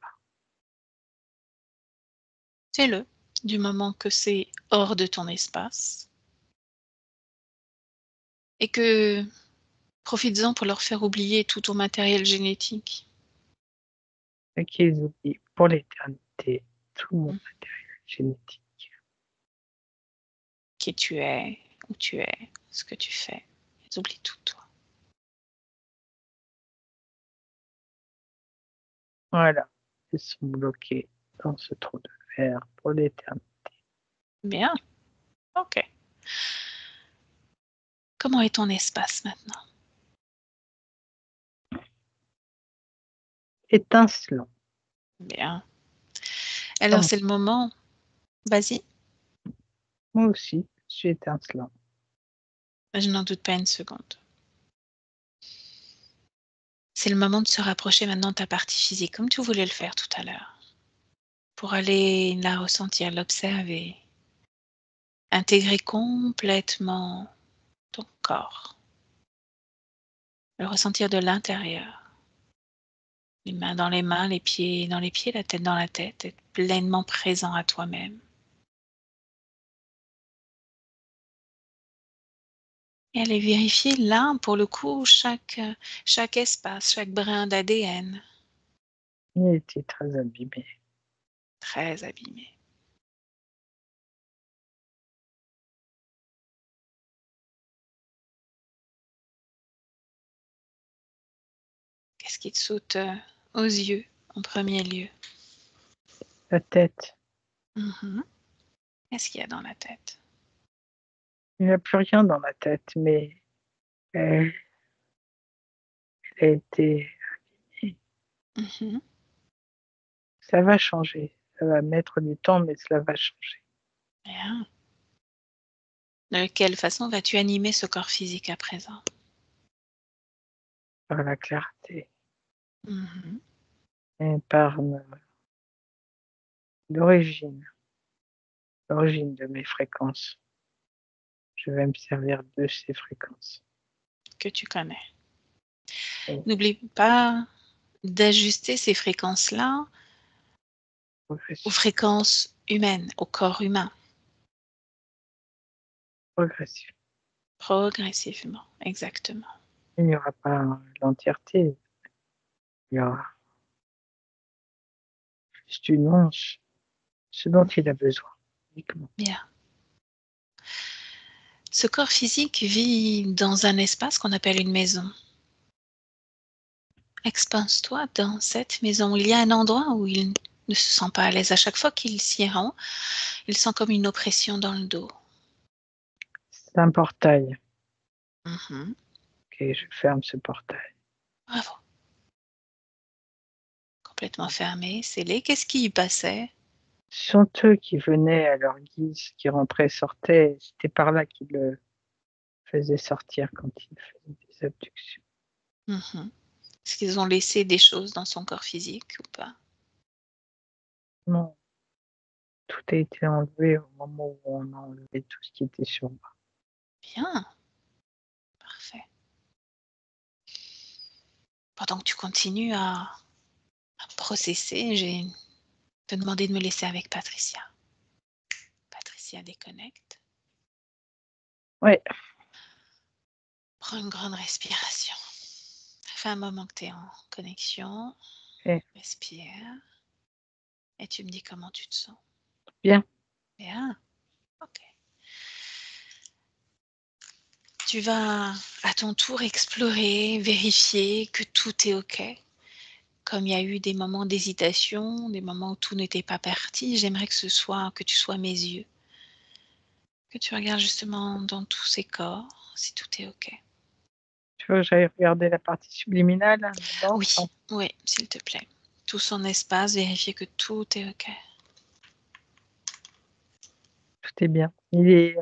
Fais-le, du moment que c'est hors de ton espace et que profites-en pour leur faire oublier tout ton matériel génétique. Et qu'ils oublient pour l'éternité tout mon Mmh. matériel génétique. Qui tu es, où tu es, ce que tu fais. Ils oublient tout toi. Voilà. Ils sont bloqués dans ce trou de verre pour l'éternité. Bien, OK. Comment est ton espace maintenant? Étincelant. Bien. Alors Comme c'est le moment, vas-y, moi aussi, je suis étincelant. je n'en doute pas une seconde. C'est le moment de se rapprocher maintenant de ta partie physique, comme tu voulais le faire tout à l'heure, pour aller la ressentir, l'observer, intégrer complètement ton corps, le ressentir de l'intérieur, les mains dans les mains, les pieds dans les pieds, la tête dans la tête, être pleinement présent à toi-même. Et aller vérifier là, pour le coup, chaque espace, chaque brin d'ADN, Il était très abîmé. très abîmé. Qu'est-ce qui te saute aux yeux en premier lieu? La tête, Mhm. Qu'est-ce qu'il y a dans la tête? il n'y a plus rien dans la tête, mais elle, elle a été. Mhm. Ça va changer. Ça va mettre du temps, mais cela va changer. Bien. De quelle façon vas-tu animer ce corps physique à présent? Par la clarté Mhm. et par l'origine, l'origine de mes fréquences. Je vais me servir de ces fréquences. Que tu connais. Et N'oublie pas d'ajuster ces fréquences-là aux progressif, fréquences humaines, au corps humain, progressif. progressivement, exactement. Il n'y aura pas l'entièreté, il y aura juste une once, ce dont il a besoin, uniquement. Bien. Ce corps physique vit dans un espace qu'on appelle une maison. Expose-toi dans cette maison. Il y a un endroit où il ne se sent pas à l'aise. À chaque fois qu'il s'y rend, il sent comme une oppression dans le dos. C'est un portail. Mhm. Ok, je ferme ce portail. Bravo. Complètement fermé, scellé. Qu'est-ce qui y passait? Chanteux qui venaient à leur guise, qui rentraient, sortaient, c'était par là qu'ils le faisaient sortir quand ils faisaient des abductions. Est-ce qu'ils ont laissé des choses dans son corps physique ou pas? Non, tout a été enlevé au moment où on a enlevé tout ce qui était sur moi. Bien, parfait. Pendant que tu continues à processer, je vais te demander de me laisser avec Patricia. Patricia déconnecte. Ouais, Prends une grande respiration. Ça fait un moment que tu es en connexion. et Respire. Et tu me dis comment tu te sens. bien, Bien. Ok. Tu vas à ton tour explorer, vérifier que tout est ok. Comme il y a eu des moments d'hésitation, des moments où tout n'était pas parti, j'aimerais que tu sois mes yeux. Que tu regardes justement dans tous ces corps, si tout est ok. tu veux que j'aille regarder la partie subliminale hein, d'abord? Oui, Non, oui, s'il te plaît. Tout son espace, vérifier que tout est ok. tout est bien. Il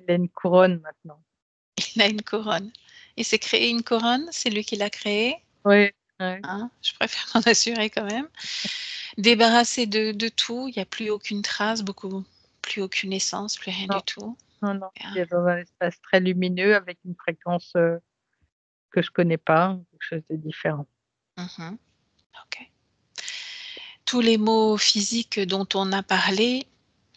a une couronne maintenant. Il a une couronne. Il s'est créé une couronne, c'est lui qui l'a créée. Oui, ouais. Hein, je préfère m'en assurer quand même. Débarrassé de tout, il n'y a plus aucune trace, plus aucune essence, plus rien Non, du tout. non. Bien. Il est dans un espace très lumineux avec une fréquence que je connais pas, quelque chose de différent. Mhm. Ok. Tous les mots physiques dont on a parlé,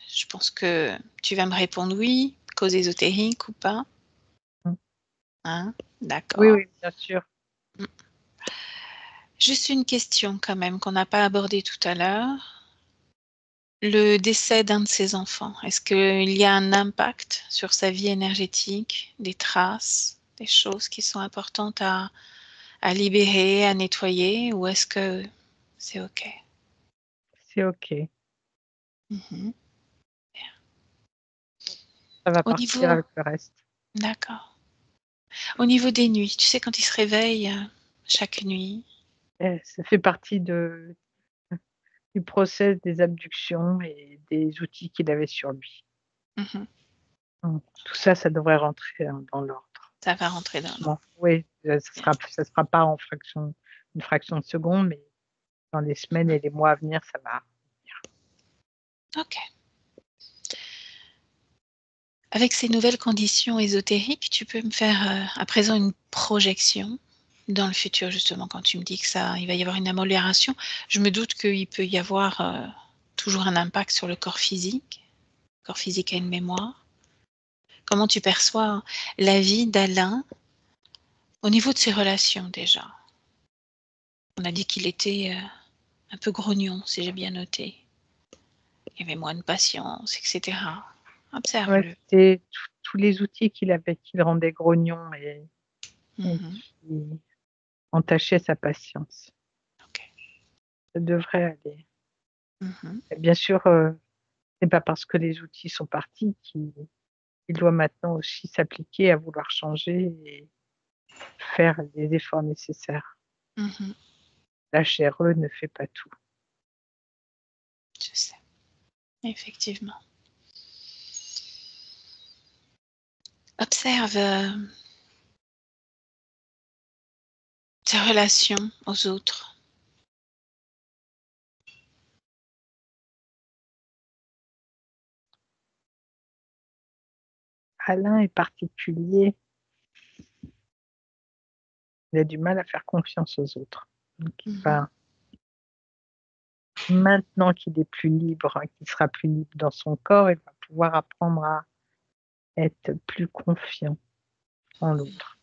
je pense que tu vas me répondre oui, cause ésotérique ou pas. Mm. Hein? Oui, D'accord. oui, bien sûr. Juste une question quand même qu'on n'a pas abordée tout à l'heure. Le décès d'un de ses enfants, est-ce qu'il y a un impact sur sa vie énergétique, des traces, des choses qui sont importantes à libérer, à nettoyer, ou est-ce que c'est OK? C'est OK. Mhm. Ça va Au partir niveau, avec le reste. d'accord. Au niveau des nuits, tu sais, quand il se réveille chaque nuit. Ça fait partie du process des abductions et des outils qu'il avait sur lui. Mhm. Tout ça, ça devrait rentrer dans l'ordre. Ça va rentrer dans l'ordre. Bon, oui, Bien. ça sera pas en une fraction de seconde, mais dans les semaines et les mois à venir, ça va. OK. Avec ces nouvelles conditions ésotériques, tu peux me faire à présent une projection dans le futur, justement, quand tu me dis que ça, il va y avoir une amélioration. Je me doute qu'il peut y avoir toujours un impact sur le corps physique. Le corps physique a une mémoire. Comment tu perçois la vie d'Alain au niveau de ses relations déjà? On a dit qu'il était un peu grognon, si j'ai bien noté. Il y avait moins de patience, etc. Ouais, Observe-le. c'était tous les outils qu'il avait qui le rendaient grognon et Mhm. qui entachaient sa patience. Ok. Ça devrait aller. Mhm. Et bien sûr, c'est pas parce que les outils sont partis qu'il doit maintenant aussi s'appliquer à vouloir changer et faire les efforts nécessaires. Mhm. La chair, ne fait pas tout. Je sais, effectivement. Observe tes relations aux autres. Alain est particulier, il a du mal à faire confiance aux autres. Donc il Mhm. va maintenant qu'il est plus libre, hein, qu'il sera plus libre dans son corps, il va pouvoir apprendre à être plus confiant en l'autre.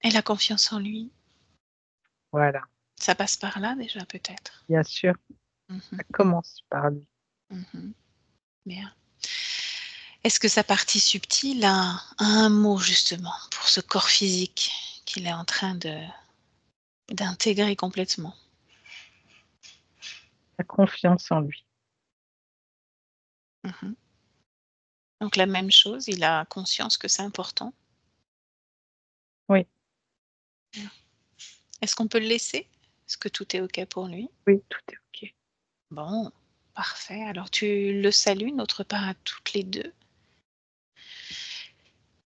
Et la confiance en lui, Voilà, ça passe par là déjà peut-être. bien sûr, Mhm. ça commence par lui. Mhm. Bien. Est-ce que sa partie subtile a un mot justement pour ce corps physique qu'il est en train d'intégrer complètement? La confiance en lui. Mhm. Donc la même chose, il a conscience que c'est important. Oui, Est-ce qu'on peut le laisser? Est-ce que tout est OK pour lui? oui, tout est OK. Bon, parfait. Alors tu le salues, notre part à toutes les deux.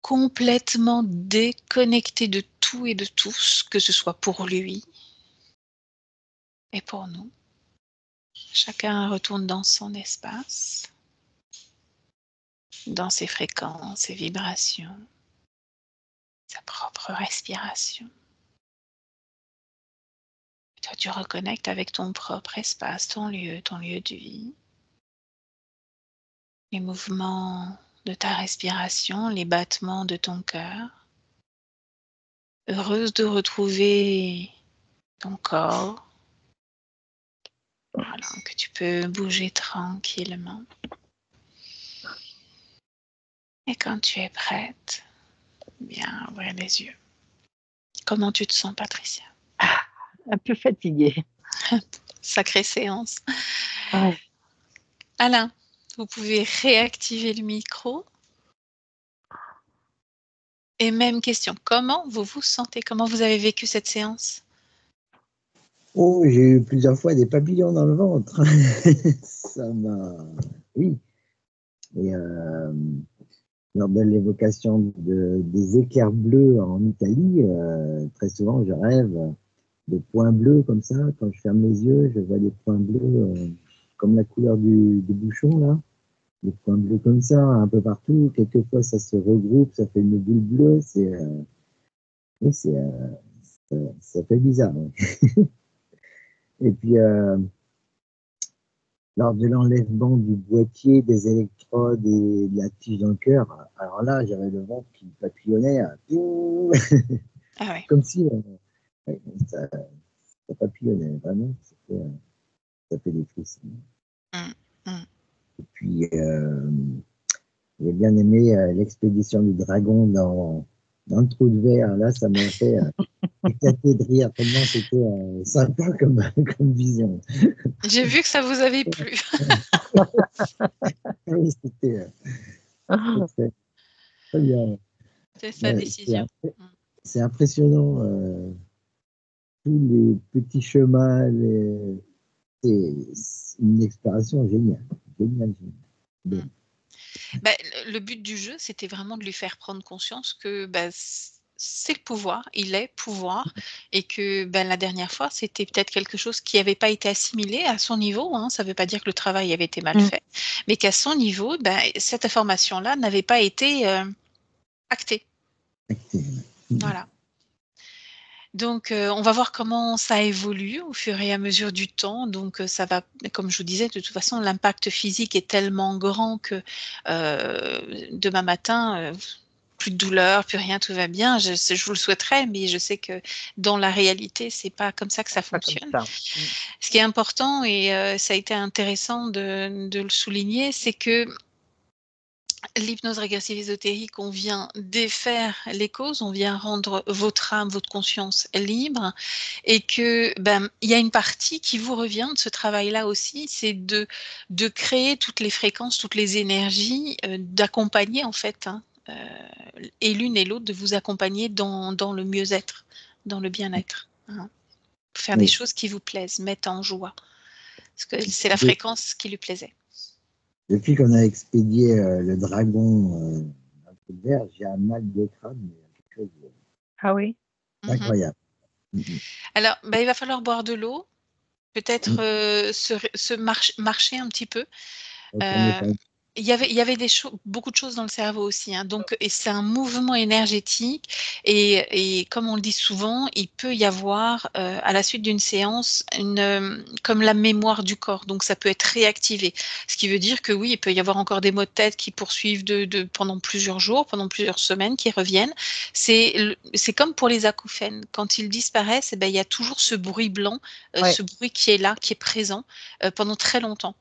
Complètement déconnecté de tout et de tous, que ce soit pour lui et pour nous. Chacun retourne dans son espace, dans ses fréquences, ses vibrations, sa propre respiration. Toi, tu reconnectes avec ton propre espace, ton lieu de vie. Les mouvements de ta respiration, les battements de ton cœur. Heureuse de retrouver ton corps, voilà, que tu peux bouger tranquillement. Et quand tu es prête, bien ouvrir les yeux. Comment tu te sens, Patricia? Un peu fatiguée. Sacrée séance. Ouais. Alain, vous pouvez réactiver le micro. Et même question, comment vous vous sentez? Comment vous avez vécu cette séance? Oh, j'ai eu plusieurs fois des papillons dans le ventre. Ça m'a... Oui. Et lors de l'évocation des éclairs bleus en Italie, très souvent, je rêve de points bleus comme ça. Quand je ferme les yeux, je vois des points bleus comme la couleur du bouchon, là. Des points bleus comme ça, un peu partout. Quelquefois, ça se regroupe, ça fait une boule bleue. Oui, ça fait bizarre. Ouais. Et puis, lors de l'enlèvement du boîtier, des électrodes et de la tige dans le cœur, alors là, j'avais le ventre qui papillonnait, Ah ouais. comme si ça, ça papillonnait, vraiment. Ça fait des frissons. Mm, mm. Et puis, j'ai bien aimé l'expédition du dragon dans le trou de verre. Là, ça m'a fait éclater de rire, tellement c'était sympa comme vision. J'ai vu que ça vous avait plu. Oui, c'était très, très bien. C'est sa Ouais, décision. Mm. c'est impressionnant, tous les petits chemins, c'est une exploration géniale. Génial, génial. Mm. Bon. Ben, le but du jeu, c'était vraiment de lui faire prendre conscience que ben, c'est le pouvoir, il est pouvoir, et que ben, la dernière fois, c'était peut-être quelque chose qui n'avait pas été assimilé à son niveau, hein. Ça ne veut pas dire que le travail avait été mal fait, mais qu'à son niveau, ben, cette information-là n'avait pas été actée. Voilà. Donc, on va voir comment ça évolue au fur et à mesure du temps. Donc, ça va, comme je vous disais, de toute façon, l'impact physique est tellement grand que demain matin, plus de douleur, plus rien, tout va bien. Je vous le souhaiterais, mais je sais que dans la réalité, c'est pas comme ça que ça Pas comme fonctionne. ça. Ce qui est important, et ça a été intéressant de le souligner, c'est que l'hypnose régressive ésotérique, on vient défaire les causes, on vient rendre votre âme, votre conscience libre, et que ben, il y a une partie qui vous revient de ce travail-là aussi, c'est de créer toutes les fréquences, toutes les énergies, d'accompagner en fait, hein, et l'une et l'autre, de vous accompagner dans le mieux-être, dans le bien-être, hein. Faire des Oui. choses qui vous plaisent, mettre en joie, parce que c'est la De- fréquence qui lui plaisait. Depuis qu'on a expédié le dragon dans le trou de verre, j'ai un mal de crâne, mais quelque chose Ah oui. Mhm. d'incroyable. Mm, Alors, ben, il va falloir boire de l'eau, peut-être mm. marcher un petit peu. Retourner Euh, faire une- il y avait beaucoup de choses dans le cerveau aussi, hein. Donc, et c'est un mouvement énergétique, et comme on le dit souvent, il peut y avoir à la suite d'une séance comme la mémoire du corps. Donc, ça peut être réactivé. Ce qui veut dire que oui, il peut y avoir encore des maux de tête qui poursuivent pendant plusieurs jours, pendant plusieurs semaines, qui reviennent. C'est comme pour les acouphènes. Quand ils disparaissent, eh ben, il y a toujours ce bruit blanc, Ouais. ce bruit qui est là, qui est présent pendant très longtemps.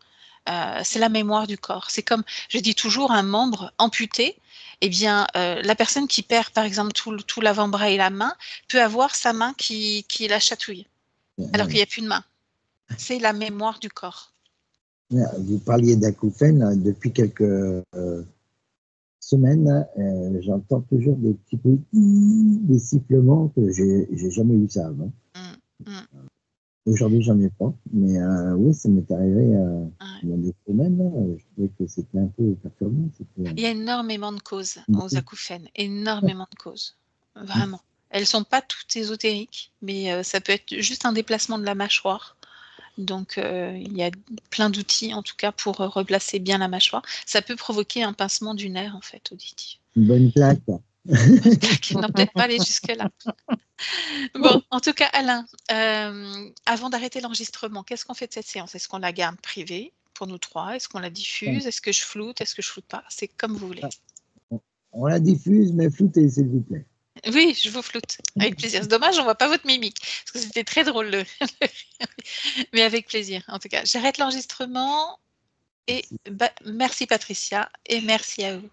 C'est la mémoire du corps. C'est comme, je dis toujours, un membre amputé. Eh bien, la personne qui perd, par exemple, tout l'avant-bras et la main, peut avoir sa main qui la chatouille, alors qu'il n'y a plus de main. C'est la mémoire du corps. Vous parliez d'acouphènes, là, depuis quelques semaines, là, j'entends toujours des petits bruits, des sifflements que j'ai jamais eu ça avant. Mm, mm. Aujourd'hui, j'en ai pas. Mais oui, ça m'est arrivé Ouais. il y a des semaines. Là, je trouvais que c'était un peu perturbant. Il y a énormément de causes aux acouphènes, énormément de causes, vraiment. Elles sont pas toutes ésotériques, mais ça peut être juste un déplacement de la mâchoire. Donc, il y a plein d'outils, en tout cas, pour replacer bien la mâchoire. Ça peut provoquer un pincement du nerf, en fait, auditif. Une bonne claque. Non, peut-être pas aller jusque-là. Bon, en tout cas, Alain, avant d'arrêter l'enregistrement, qu'est-ce qu'on fait de cette séance? Est-ce qu'on la garde privée pour nous trois? Est-ce qu'on la diffuse? Est-ce que je floute? Est-ce que je floute pas? C'est comme vous voulez. On la diffuse, mais floutez, s'il vous plaît. Oui, je vous floute, avec plaisir. C'est dommage, on voit pas votre mimique, parce que c'était très drôle. Mais avec plaisir, en tout cas. J'arrête l'enregistrement et merci Patricia et merci à vous.